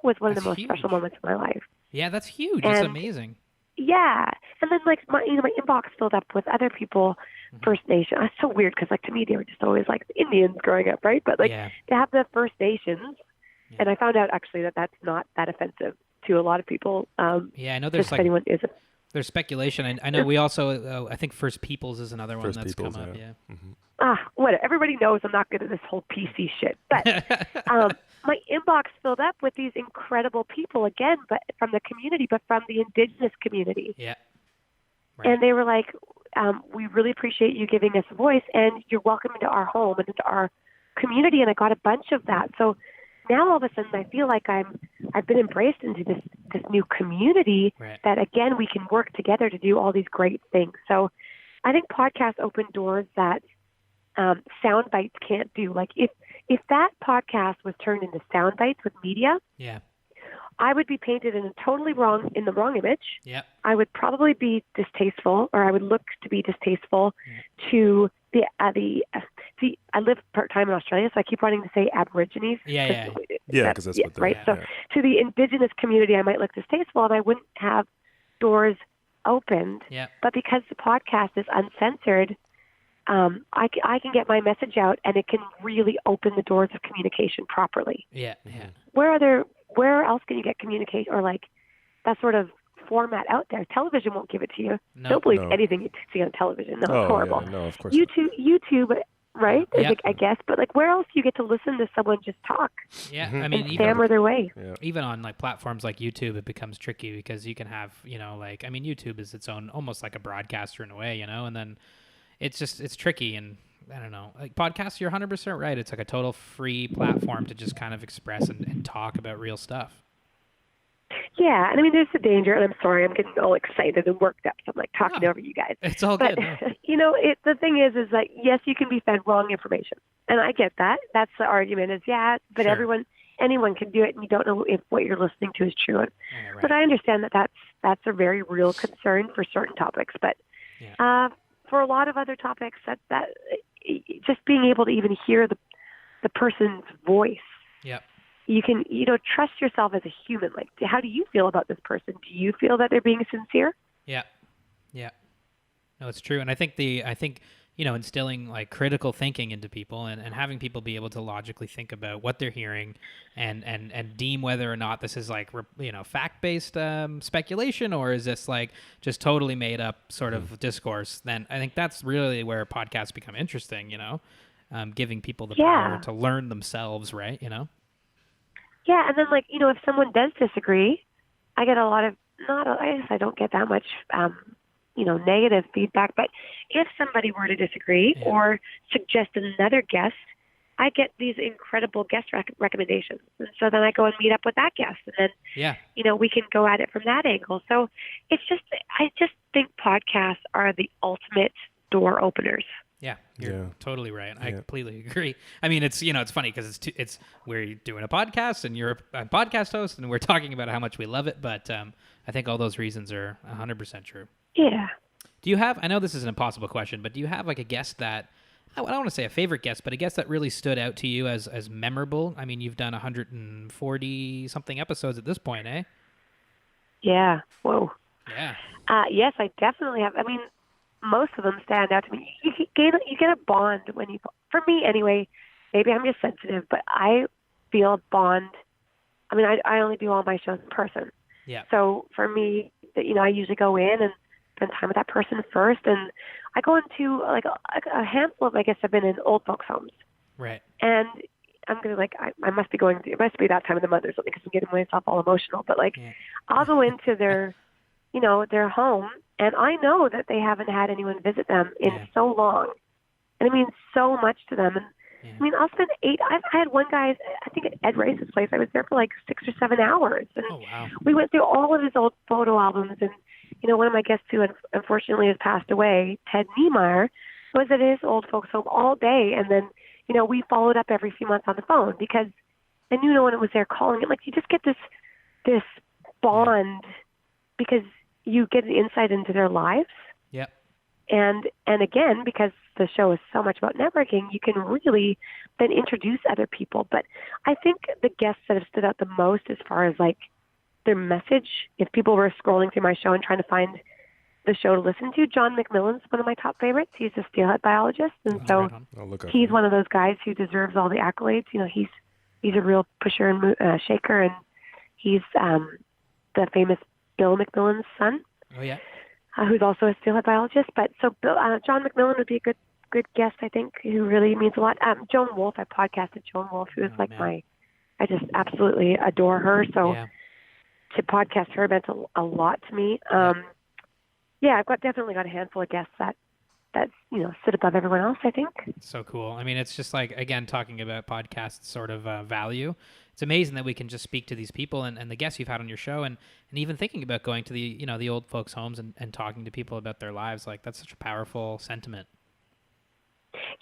was one of the most special moments of my life. Yeah, that's huge. It's amazing. Yeah. And then like my inbox filled up with other people, First Nation. It's so weird because like to me they were just always like the Indians growing up, right? But like to have the First Nations, and I found out actually that that's not that offensive to a lot of people. I know there's like anyone isn't. There's speculation. I know we also I think First Peoples is another one First that's Peoples, come up. What everybody knows, I'm not good at this whole PC shit, but my inbox filled up with these incredible people again, but from the community, but from the Indigenous community. Yeah. Right. And they were like, we really appreciate you giving us a voice, and you're welcome into our home and into our community. And I got a bunch of that. So now all of a sudden I feel like I've been embraced into this new community that, again, we can work together to do all these great things. So I think podcasts open doors that sound bites can't do. Like if that podcast was turned into sound bites with media, I would be painted in the wrong image. Yeah. I would probably be distasteful, or I would look to be distasteful to see, I live part-time in Australia, so I keep wanting to say Aborigines. Yeah, because that's what they're... Right, so to the Indigenous community, I might look distasteful, and I wouldn't have doors opened. Yeah. But because the podcast is uncensored, I can get my message out, and it can really open the doors of communication properly. Yeah, yeah. Where else can you get communication or like that sort of format out there? Television won't give it to you. Don't believe anything you see on television. No, it's horrible. Yeah, no, of course YouTube right? Yeah. Like, I guess, but like, where else do you get to listen to someone just talk Yeah, Mhm. I mean, and even stammer their way? Yeah. even on like platforms like YouTube, it becomes tricky because you can have, like, I mean, YouTube is its own, almost like a broadcaster in a way, and then it's tricky. And I don't know, like podcasts, you're 100% right. It's like a total free platform to just kind of express and talk about real stuff. Yeah, and I mean, there's the danger, and I'm sorry, I'm getting all excited and worked up, so I'm like talking No, over you guys. it's all But good. No. the thing is like, yes, you can be fed wrong information, and I get that. That's the argument. Is but Sure. anyone can do it, and you don't know if what you're listening to is true. Yeah, right. But I understand that that's a very real concern for certain topics. But Yeah. for a lot of other topics, that just being able to even hear the person's voice, Yep. you can trust yourself as a human. Like, how do you feel about this person? Do you feel that they're being sincere? Yeah. Yeah. No, it's true. And I think instilling like critical thinking into people and having people be able to logically think about what they're hearing and deem whether or not this is like, fact-based speculation, or is this like just totally made up sort of discourse, then I think that's really where podcasts become interesting, giving people the power to learn themselves, right? Yeah, and then like, if someone does disagree, I get a lot of I guess I don't get that much negative feedback, but if somebody were to disagree or suggest another guest, I get these incredible guest recommendations. And so then I go and meet up with that guest, and then we can go at it from that angle. So I just think podcasts are the ultimate door openers. Yeah, you're totally right. I completely agree. I mean, it's it's funny because we're doing a podcast and you're a podcast host and we're talking about how much we love it, but I think all those reasons are 100% true. Yeah. Do you have? I know this is an impossible question, but do you have like a guest that I don't want to say a favorite guest, but a guest that really stood out to you as memorable? I mean, you've done 140 something episodes at this point, eh? Yeah. Whoa. Yeah. Yes, I definitely have. I mean, most of them stand out to me. You get a bond when for me anyway, maybe I'm just sensitive, but I feel a bond. I mean, I only do all my shows in person. Yeah. So for me, I usually go in and spend time with that person first, and I go into like a handful of, I guess I've been in old folks' homes. Right. And I'm gonna I must be going through. It must be that time of the month or something because I'm getting myself all emotional. But like, I'll go into their their home, and I know that they haven't had anyone visit them in so long, and it means so much to them. And I mean, I'll spend I had one guy, I think at Ed Rice's place, I was there for like 6 or 7 hours, and we went through all of his old photo albums. And one of my guests who unfortunately has passed away, Ted Niemeyer, was at his old folks home all day, and then we followed up every few months on the phone because I knew no one was there calling it. Like, you just get this bond because you get an insight into their lives. Yep. And again, because the show is so much about networking, you can really then introduce other people. But I think the guests that have stood out the most as far as like their message, if people were scrolling through my show and trying to find the show to listen to, John McMillan's one of my top favorites. He's a steelhead biologist, and so he's one of those guys who deserves all the accolades. He's a real pusher and shaker, and he's the famous Bill McMillan's son. Oh yeah. Who's also a steelhead biologist. But so John McMillan would be a good guest, I think, who really means a lot. Joan Wolfe, I podcasted Joan Wolfe, who is I just absolutely adore her. So to podcast her meant a lot to me. I've definitely got a handful of guests that sit above everyone else, I think. So cool. I mean, it's just like, again, talking about podcast sort of value. It's amazing that we can just speak to these people and the guests you've had on your show, and even thinking about going to the old folks' homes and talking to people about their lives. Like, that's such a powerful sentiment.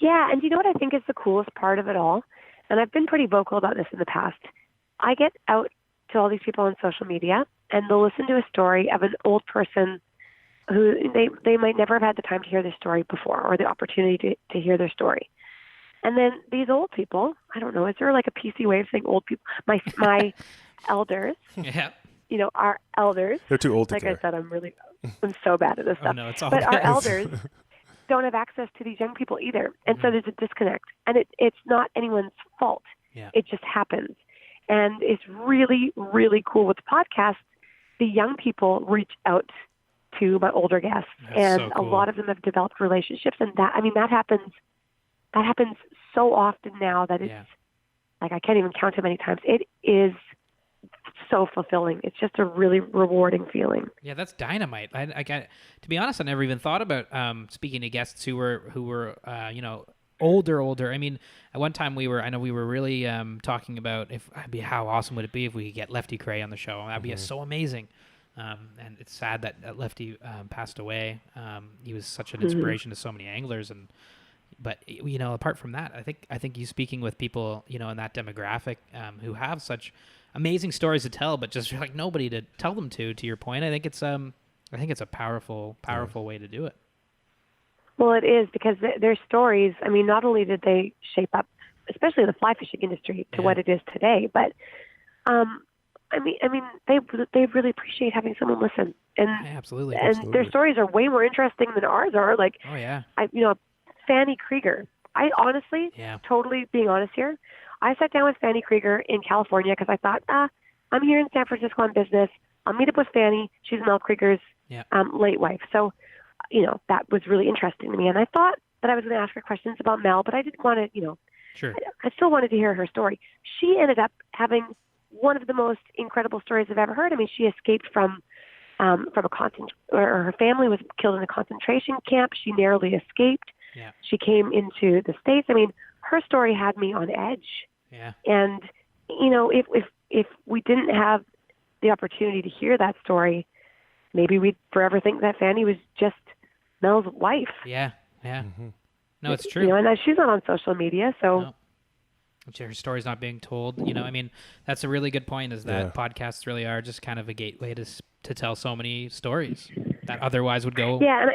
Yeah, and you know what I think is the coolest part of it all? And I've been pretty vocal about this in the past. I get out to all these people on social media, and they'll listen to a story of an old person who they might never have had the time to hear their story before, or the opportunity to hear their story. And then these old people, I don't know, is there like a PC way of saying old people? My elders, our elders. They're too old to care. Like I said, I'm so bad at this stuff. No, it's all but good. Our elders don't have access to these young people either. And so there's a disconnect. And it's not anyone's fault. Yeah. It just happens. And it's really, really cool with the podcast. The young people reach out to my older guests. That's and so cool. a lot of them have developed relationships. And that happens that happens so often now that it's like I can't even count how many times. It is so fulfilling. It's just a really rewarding feeling. Yeah, that's dynamite. I got to be honest, I never even thought about speaking to guests who were older. I mean, at one time we were really talking about how awesome would it be if we could get Lefty Kreh on the show. That'd be so amazing. And it's sad that Lefty passed away. He was such an inspiration to so many anglers, but apart from that, I think you speaking with people in that demographic who have such amazing stories to tell, but just like nobody to tell them to your point. I think it's a powerful way to do it. Well, it is, because their stories, I mean, not only did they shape up, especially the fly fishing industry, to what it is today, but I mean, they really appreciate having someone listen, and absolutely. Their stories are way more interesting than ours are. Like, Fanny Krieger. I honestly, totally being honest here, I sat down with Fanny Krieger in California because I thought, I'm here in San Francisco on business. I'll meet up with Fanny. She's Mel Krieger's late wife. So, that was really interesting to me. And I thought that I was going to ask her questions about Mel, but I didn't want to, Sure. I still wanted to hear her story. She ended up having one of the most incredible stories I've ever heard. I mean, she escaped from a or her family was killed in a concentration camp. She narrowly escaped. Yeah. She came into the States. I mean, her story had me on edge. Yeah. And, if we didn't have the opportunity to hear that story, maybe we'd forever think that Fanny was just Mel's wife. Yeah. Yeah. Mm-hmm. No, it's true. And she's not on social media, so. No. Her story's not being told. I mean, that's a really good point, is that podcasts really are just kind of a gateway to tell so many stories that otherwise would go, Yeah,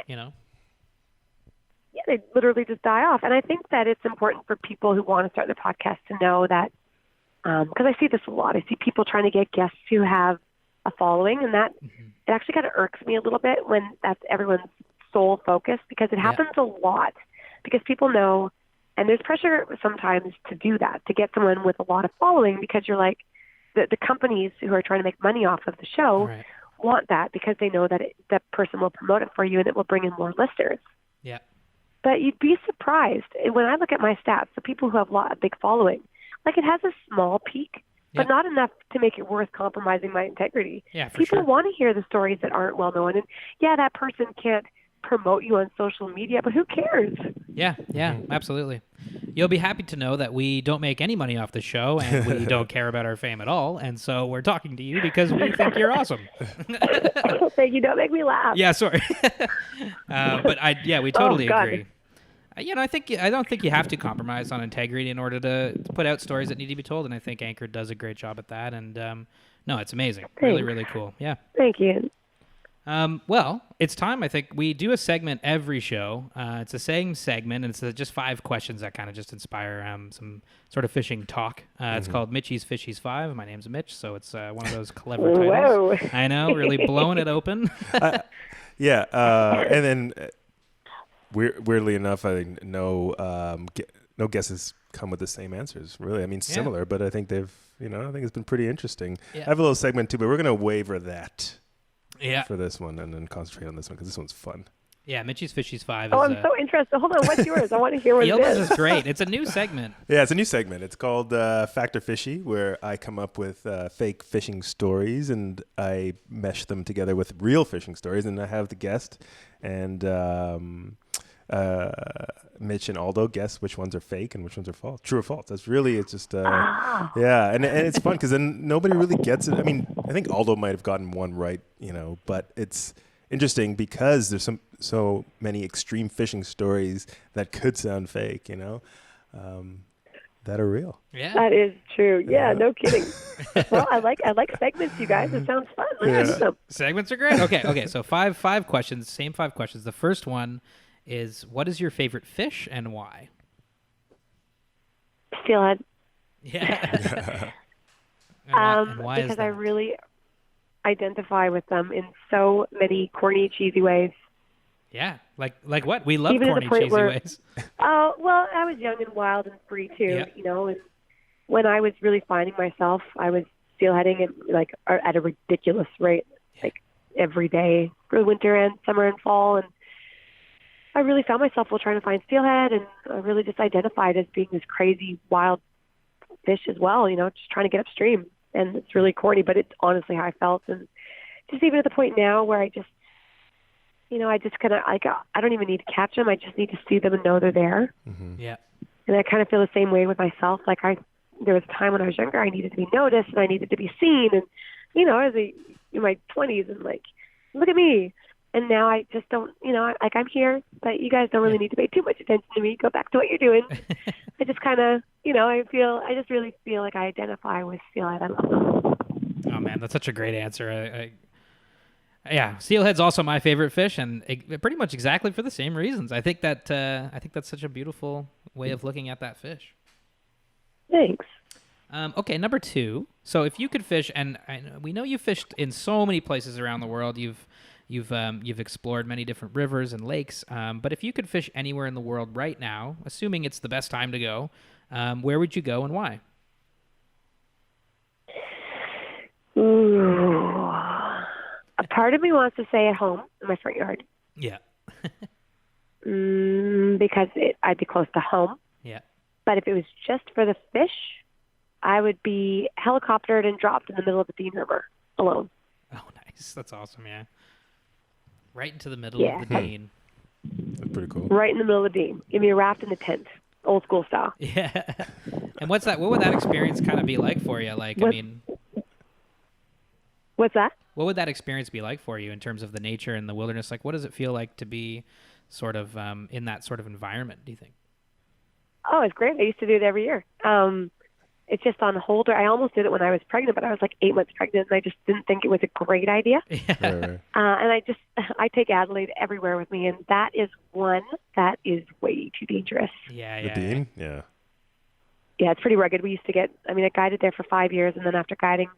they literally just die off. And I think that it's important for people who want to start their podcast to know that, because I see this a lot. I see people trying to get guests who have a following, and that it actually kind of irks me a little bit when that's everyone's sole focus, because it happens a lot, because people know, and there's pressure sometimes to do that, to get someone with a lot of following, because you're like, the companies who are trying to make money off of the show want that, because they know that that person will promote it for you and it will bring in more listeners. Yeah. But you'd be surprised. When I look at my stats, the people who have a big following, like, it has a small peak, but not enough to make it worth compromising my integrity. Yeah, for people sure. want to hear the stories that aren't well known. And that person can't promote you on social media, but who cares? Yeah, absolutely. You'll be happy to know that we don't make any money off the show, and we don't care about our fame at all, and so we're talking to you because we think you're awesome. Thank you. Don't make me laugh. Yeah, sorry. But we totally agree. I don't think you have to compromise on integrity in order to put out stories that need to be told, and I think Anchor does a great job at that. And no, it's amazing. Thanks. Really, really cool. Yeah. Thank you. Well, it's time. I think we do a segment every show. It's the same segment, and it's just 5 questions that kind of just inspire some sort of fishing talk. It's called Mitchie's Fishies 5. My name's Mitch, so it's one of those clever titles. Whoa. I know, really blowing it open. And then weirdly enough, I think no guesses come with the same answers. Really, I mean, similar, but I think they've, I think it's been pretty interesting. Yeah. I have a little segment too, but we're gonna waiver that. Yeah. For this one, and then concentrate on this one because this one's fun. Yeah, Mitchie's Fishies 5. I'm so interested. Hold on, what's yours? I want to hear what it is. Yours is great. It's a new segment. Yeah, it's a new segment. It's called Fact or Fishy, where I come up with fake fishing stories and I mesh them together with real fishing stories, and I have the guest and Mitch and Aldo guess which ones are fake and which ones are false. True or false. That's really, it's just, and it's fun because then nobody really gets it. I mean, I think Aldo might have gotten one right, but it's interesting because there's so many extreme fishing stories that could sound fake, that are real. Yeah. That is true. Yeah, no kidding. Well, I like segments, you guys. It sounds fun. Let's do them. Segments are great. Okay. So five questions, same 5 questions. The first one is, what is your favorite fish and why? Steelhead. Yeah. and why because is that? I really identify with them in so many corny, cheesy ways. Yeah, like what? We love Even corny, cheesy ways. Oh, well, I was young and wild and free too, and when I was really finding myself, I was steelheading at a ridiculous rate, like every day for winter and summer and fall, and I really found myself while trying to find steelhead, and I really just identified as being this crazy wild fish as well, just trying to get upstream. And it's really corny, but it's honestly how I felt. And just even at the point now where I just, I just kind of, I don't even need to catch them. I just need to see them and know they're there. Mm-hmm. Yeah. And I kind of feel the same way with myself. Like there was a time when I was younger, I needed to be noticed and I needed to be seen. And, as in my 20s and like, look at me. And now I just don't, I'm here, but you guys don't really need to pay too much attention to me. Go back to what you're doing. I just kind of, I just really feel like I identify with steelhead. I love them. Oh man, that's such a great answer. Yeah, steelhead's also my favorite fish, and pretty much exactly for the same reasons. I think that's such a beautiful way of looking at that fish. Thanks. Okay, number 2. So if you could fish, and we know you fished in so many places around the world. You've explored many different rivers and lakes. But if you could fish anywhere in the world right now, assuming it's the best time to go, where would you go and why? Ooh. A part of me wants to stay at home in my front yard. Yeah. Because I'd be close to home. Yeah. But if it was just for the fish, I would be helicoptered and dropped in the middle of the Dean River alone. Oh, nice. That's awesome, yeah. Right into the middle of the Dean. That's pretty cool. Right in the middle of the Dean. Give me a raft in the tent, old school style. Yeah. And what would that experience kind of be like for you? What's that? What would that experience be like for you in terms of the nature and the wilderness? Like, what does it feel like to be sort of in that sort of environment, do you think? Oh, it's great. I used to do it every year. It's just on hold. I almost did it when I was pregnant, but I was like 8 months pregnant, and I just didn't think it was a great idea. Yeah. Right. And I take Adelaide everywhere with me, and that is one that is way too dangerous. Yeah, The Dean? Yeah. Yeah, it's pretty rugged. I guided there for 5 years, and then after guiding,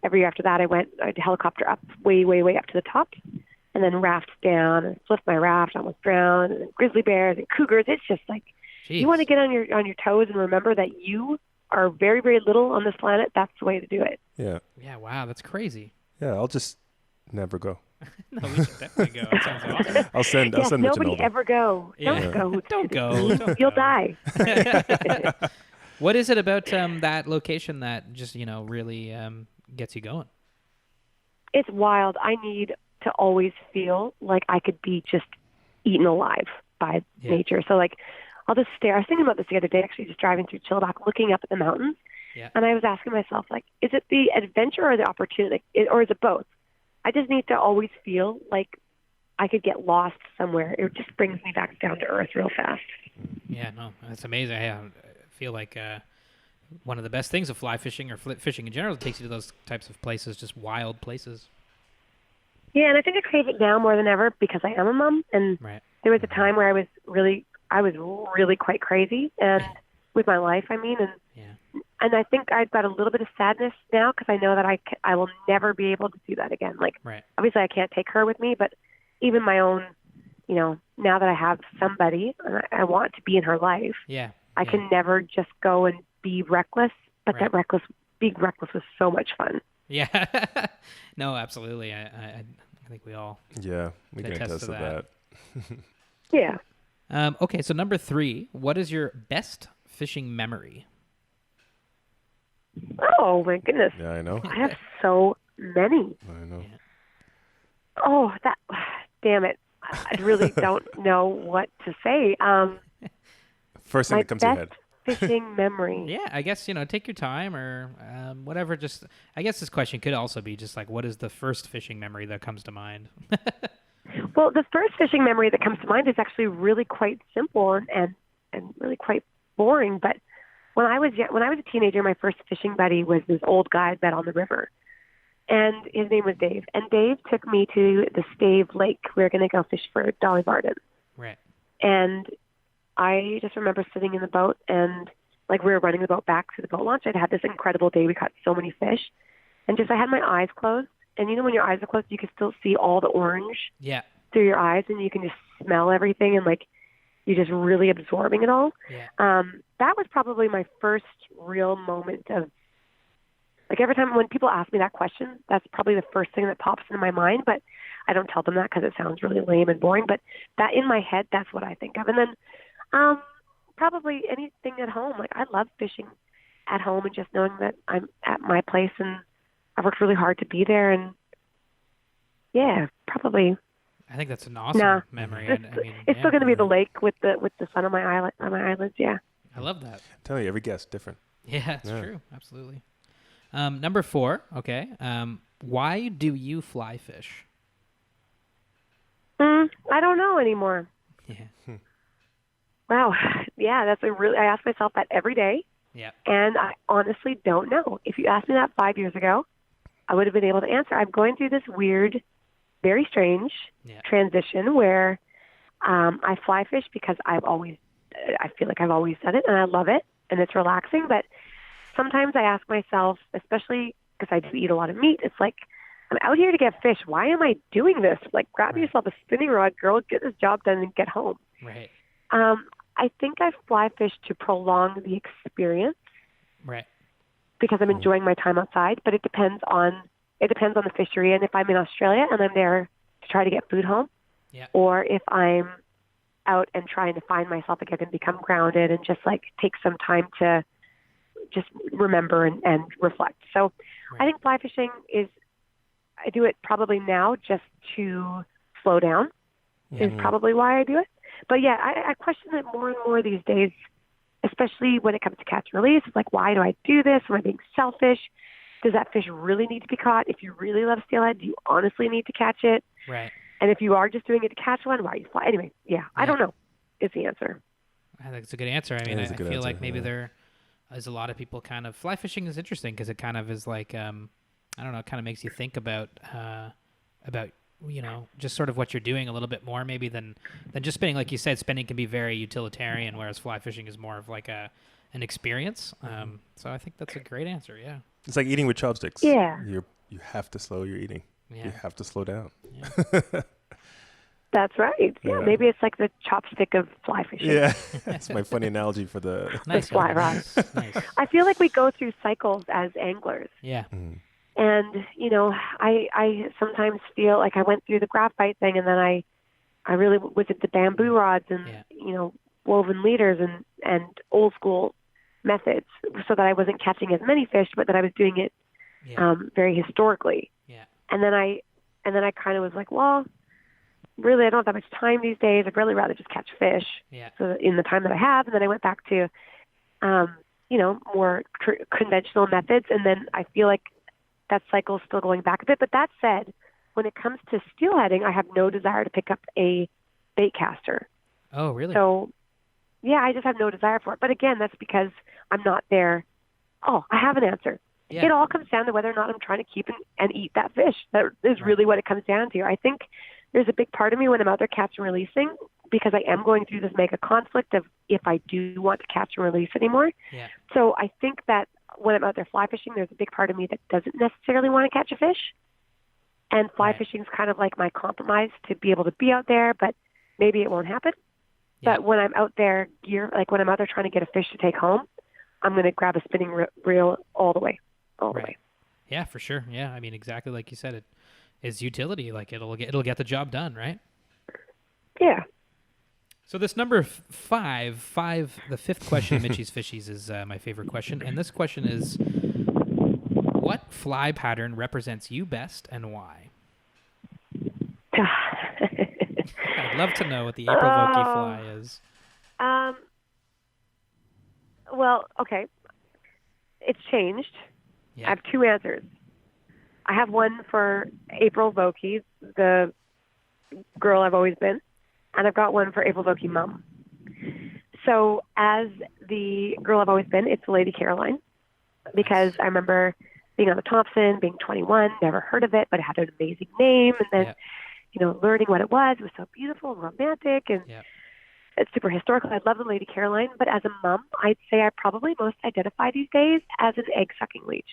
every year after that, I'd helicopter up way, way, way up to the top, and then raft down, and flipped my raft, almost drowned, and grizzly bears and cougars. It's just like, you want to get on your toes and remember that you are very, very little on this planet. That's the way to do it. Yeah. Yeah, wow, that's crazy. Yeah, I'll just never go. No, we should definitely go. That sounds awesome. I'll send Rich nobody an ever go. Yeah. Don't go. Don't go. Don't You'll go. die. What is it about that location that just, really gets you going? It's wild. I need to always feel like I could be just eaten alive by nature. So, like, I'll just stare. I was thinking about this the other day, actually, just driving through Chilliwack, looking up at the mountains. Yeah. And I was asking myself, like, is it the adventure or the opportunity, or is it both? I just need to always feel like I could get lost somewhere. It just brings me back down to earth real fast. Yeah, no, that's amazing. I feel like one of the best things of fly fishing or fishing in general, it takes you to those types of places, just wild places. Yeah, and I think I crave it now more than ever because I am a mom. And there was a time where I was really quite crazy, and with my life, and I think I've got a little bit of sadness now because I know that I will never be able to do that again. Like, obviously I can't take her with me, but even my own, now that I have somebody and I want to be in her life, I can never just go and be reckless, but being reckless was so much fun. Yeah. No, absolutely. I think we all we can attest to that. Yeah. Okay, so number 3, what is your best fishing memory? Oh, my goodness. Yeah, I know. I have so many. I know. Yeah. Oh, damn it. I really don't know what to say. First thing that comes to your head. Fishing memory. Yeah, I guess, take your time or whatever. Just, I guess this question could also be just like, what is the first fishing memory that comes to mind? Well, the first fishing memory that comes to mind is actually really quite simple and really quite boring. But when I was a teenager, my first fishing buddy was this old guy I met on the river. And his name was Dave. And Dave took me to the Stave Lake. We were going to go fish for Dolly Varden. Right. And I just remember sitting in the boat and like we were running the boat back to the boat launch. I'd had this incredible day. We caught so many fish. And just I had my eyes closed. And when your eyes are closed, you can still see all the orange through your eyes. And you can just smell everything. And like you're just really absorbing it all. Yeah. That was probably my first real moment of, like every time when people ask me that question, that's probably the first thing that pops into my mind. But I don't tell them that because it sounds really lame and boring, but that in my head, that's what I think of. And then probably anything at home. Like I love fishing at home and just knowing that I'm at my place and I've worked really hard to be there. And yeah, probably. I think that's an awesome memory. It's, I mean, it's still going to be the lake with the sun on my eyelids. Yeah. I love that. I'm telling you, every guest different. Yeah, it's true. Absolutely. Number 4. Okay. Why do you fly fish? I don't know anymore. Yeah. Wow. Yeah, I ask myself that every day. Yeah. And I honestly don't know. If you asked me that 5 years ago, I would have been able to answer. I'm going through this weird, very strange transition where I fly fish because I feel like I've always done it and I love it and it's relaxing. But sometimes I ask myself, especially because I do eat a lot of meat, it's like, I'm out here to get fish. Why am I doing this? Like, grab yourself a spinning rod, girl, get this job done and get home. Right. I think I fly fish to prolong the experience. Right. Because I'm enjoying my time outside, but it depends on the fishery. And if I'm in Australia and I'm there to try to get food home, or if I'm out and trying to find myself again and become grounded and just like take some time to just remember and reflect. So I think fly fishing I do it probably now just to slow down is probably why I do it. But yeah, I question it more and more these days, especially when it comes to catch and release. It's like, why do I do this? Am I being selfish? Does that fish really need to be caught? If you really love steelhead, do you honestly need to catch it? Right. And if you are just doing it to catch one, why are you fly? Anyway, I don't know is the answer. I think it's a good answer. I mean, I feel like maybe there is a lot of people kind of, fly fishing is interesting because it kind of is like, I don't know, it kind of makes you think about, just sort of what you're doing a little bit more maybe than just spinning. Like you said, spinning can be very utilitarian, whereas fly fishing is more of like an experience. So I think that's a great answer. Yeah. It's like eating with chopsticks. Yeah. You have to slow your eating. Yeah. You have to slow down. Yeah. That's right. Yeah. Maybe it's like the chopstick of fly fishing. Yeah. That's my funny analogy for the nice fly rod. Nice. I feel like we go through cycles as anglers. Yeah. And, I sometimes feel like I went through the graphite thing and then I really was into bamboo rods and, woven leaders and old school methods so that I wasn't catching as many fish, but that I was doing it very historically. Yeah. And then I kind of was like, well, really, I don't have that much time these days. I'd really rather just catch fish in the time that I have. And then I went back to, more conventional methods. And then I feel like that cycle is still going back a bit. But that said, when it comes to steelheading, I have no desire to pick up a bait caster. Oh, really? So, I just have no desire for it. But again, that's because I'm not there. Oh, I have an answer. Yeah. It all comes down to whether or not I'm trying to keep and eat that fish. That is really what it comes down to. I think there's a big part of me when I'm out there catch and releasing, because I am going through this mega conflict of if I do want to catch and release anymore. Yeah. So I think that when I'm out there fly fishing, there's a big part of me that doesn't necessarily want to catch a fish. And fly fishing is kind of like my compromise to be able to be out there, but maybe it won't happen. Yeah. But when I'm out there when I'm out there trying to get a fish to take home, I'm going to grab a spinning reel all the way. All the way. Yeah, for sure. Yeah, I mean, exactly like you said, it is utility. Like it'll get the job done, right? Yeah. So this number 5, the fifth question of Mitchie's Fishies is my favorite question, and this question is: what fly pattern represents you best and why? I'd love to know what the April Vokey fly is. Well, okay. It's changed. Yeah. I have 2 answers. I have one for April Vokey, the girl I've always been, and I've got one for April Vokey mom. So as the girl I've always been, it's Lady Caroline, because I remember being on the Thompson, being 21, never heard of it, but it had an amazing name, and then learning what it was. It was so beautiful and romantic, and it's super historical. I love the Lady Caroline, but as a mom, I'd say I probably most identify these days as an egg-sucking leech,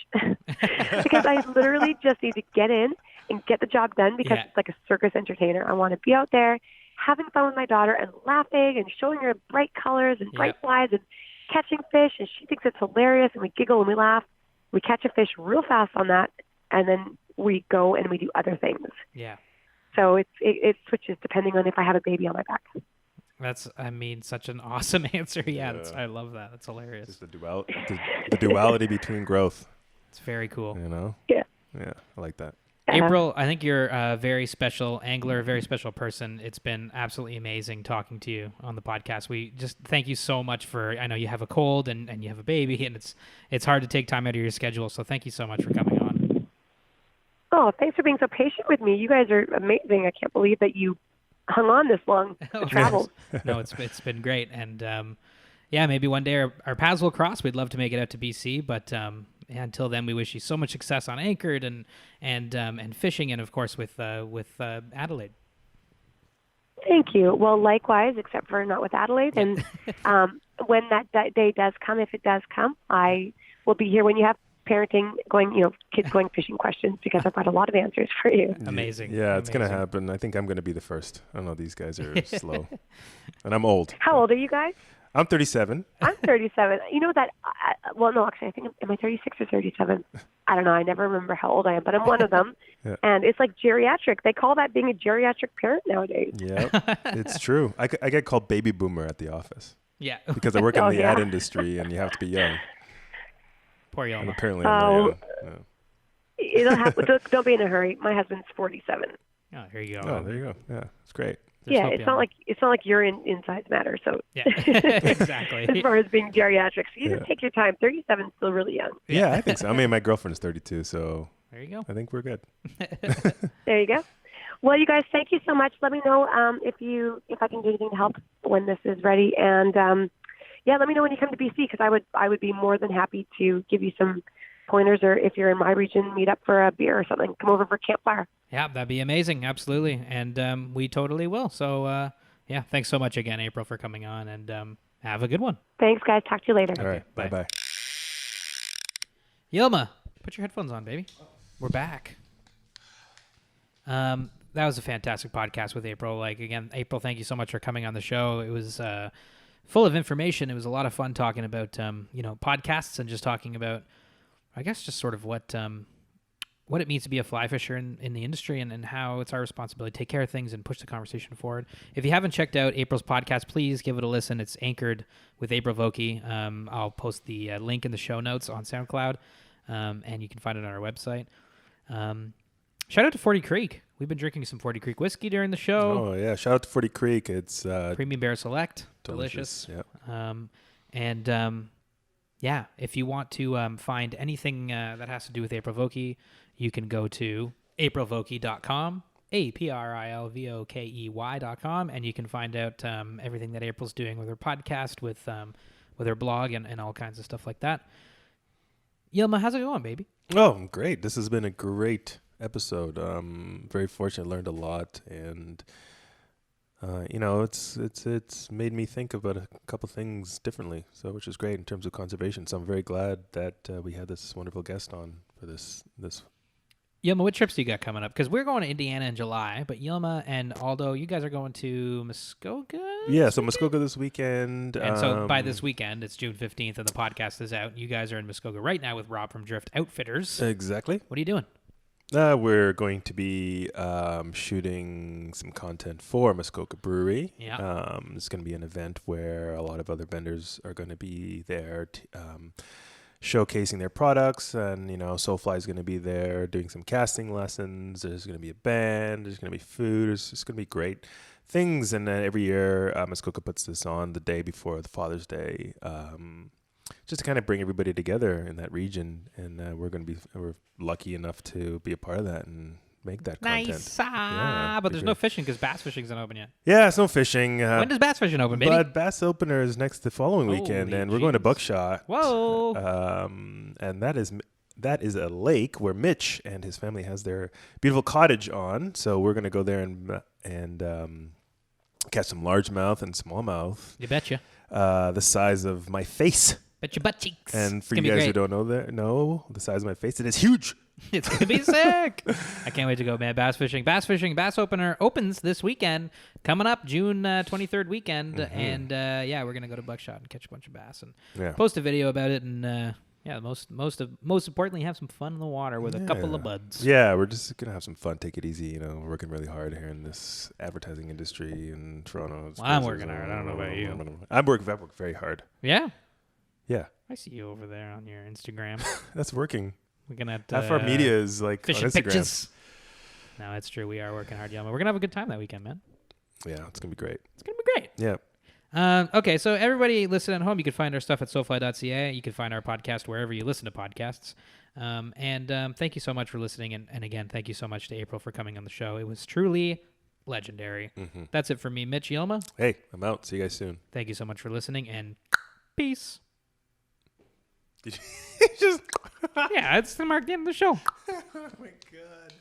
because I literally just need to get in and get the job done, because it's like a circus entertainer. I want to be out there having fun with my daughter and laughing and showing her bright colors and bright flies and catching fish, and she thinks it's hilarious, and we giggle and we laugh. We catch a fish real fast on that, and then we go and we do other things. Yeah. So it switches depending on if I have a baby on my back. That's, I mean, such an awesome answer. Yeah, I love that. That's hilarious. Just the duality between growth. It's very cool. You know? Yeah. Yeah, I like that. April, I think you're a very special angler, a very special person. It's been absolutely amazing talking to you on the podcast. We just thank you so much I know you have a cold and you have a baby, and it's hard to take time out of your schedule. So thank you so much for coming on. Oh, thanks for being so patient with me. You guys are amazing. I can't believe that you hung on this long and traveled. No, it's been great. And yeah, maybe one day our paths will cross. We'd love to make it out to BC, but yeah, until then, we wish you so much success on Anchored and fishing, and of course with Adelaide. Thank you. Well, likewise, except for not with Adelaide. And when that day does come, if it does come, I will be here when you have parenting kids going fishing questions, because I've got a lot of answers for you. Amazing. Yeah, it's going to happen. I think I'm going to be the first. I don't know. These guys are slow. And I'm old. How old are you guys? I'm 37. I'm 37. You know that, well, no, actually, I think, am I 36 or 37? I don't know. I never remember how old I am, but I'm one of them. Yeah. And it's like geriatric. They call that being a geriatric parent nowadays. Yeah, it's true. I get called baby boomer at the office. Yeah. Because I work in the ad industry and you have to be young. Poor Yelma. And apparently I'm not young. Yeah. It'll happen. Don't be in a hurry. My husband's 47. Oh, here you go. Oh, there you go. Yeah, it's great. Yeah, it's not like your insides matter. So yeah, exactly. As far as being geriatrics, you just take your time. 37 is still really young. Yeah, I think so. I mean, my girlfriend's 32, so there you go. I think we're good. There you go. Well, you guys, thank you so much. Let me know if I can do anything to help when this is ready, and yeah, let me know when you come to BC, because I would be more than happy to give you some pointers, or if you're in my region, meet up for a beer or something. Come over for a campfire. Yeah, that'd be amazing. Absolutely. And we totally will. So, yeah, thanks so much again, April, for coming on, and have a good one. Thanks, guys. Talk to you later. All right. Bye-bye. Yilma, put your headphones on, baby. We're back. That was a fantastic podcast with April. Again, April, thank you so much for coming on the show. It was full of information. It was a lot of fun talking about, podcasts, and just talking about, I guess, just sort of what it means to be a fly fisher in the industry, and how it's our responsibility to take care of things and push the conversation forward. If you haven't checked out April's podcast, please give it a listen. It's Anchored with April Vokey. I'll post the link in the show notes on SoundCloud, and you can find it on our website. Shout out to 40 Creek. We've been drinking some 40 Creek whiskey during the show. Oh, yeah. Shout out to 40 Creek. It's Premium Bear Select. Delicious. Yeah. Yeah, if you want to find anything that has to do with April Vokey, you can go to aprilvokey.com, aprilvokey.com, and you can find out everything that April's doing with her podcast, with her blog, and all kinds of stuff like that. Yilma, how's it going, baby? Oh, great. This has been a great episode. Very fortunate. Learned a lot, and it's made me think about a couple things differently, so which is great in terms of conservation. So I'm very glad that we had this wonderful guest on for this. Yilma, what trips do you got coming up? Because we're going to Indiana in July, but Yilma and Aldo, you guys are going to Muskoka? Yeah, so Muskoka this weekend. And so by this weekend, it's June 15th, and the podcast is out. You guys are in Muskoka right now with Rob from Drift Outfitters. Exactly. What are you doing? We're going to be shooting some content for Muskoka Brewery. Yeah. It's going to be an event where a lot of other vendors are going to be there showcasing their products, and Soulfly is going to be there doing some casting lessons. There's going to be a band. There's going to be food. It's just going to be great things. And then every year, Muskoka puts this on the day before the Father's Day, just to kind of bring everybody together in that region. And we're lucky enough to be a part of that and make that content. Nice. Yeah, but there's no fishing because bass fishing's not open yet. Yeah, it's no fishing. When does bass fishing open, baby? But Bass Opener is next the following weekend, and we're going to Buckshot. Whoa. And that is a lake where Mitch and his family has their beautiful cottage on. So we're going to go there and catch some largemouth and smallmouth. You betcha. The size of my face. Bet your butt cheeks. And for you guys who don't know the size of my face, it is huge. It's going to be sick. I can't wait to go, man. Bass fishing, Bass Opener opens this weekend, coming up June 23rd weekend. Mm-hmm. And, we're going to go to Buckshot and catch a bunch of bass and post a video about it and Yeah, most importantly, have some fun in the water with a couple of buds. Yeah, we're just gonna have some fun, take it easy. You know, we're working really hard here in this advertising industry in Toronto. Well, I'm working hard. I don't know about you. I work very hard. Yeah, Yeah, I see you over there on your Instagram. that's working. We're gonna have Half our media is like on fishing Instagram. pictures. No, it's true. We are working hard, Yelma. We're gonna have a good time that weekend, man. Yeah, it's gonna be great. It's gonna be great. Yeah. Okay, so everybody listen at home. You can find our stuff at SoFly.ca. You can find our podcast wherever you listen to podcasts. Thank you so much for listening. And again, thank you so much to April for coming on the show. It was truly legendary. Mm-hmm. That's it for me, Mitch Yelma. Hey, I'm out. See you guys soon. Thank you so much for listening, and peace. Did you just... Yeah, it's the mark the end of the show. Oh, my God.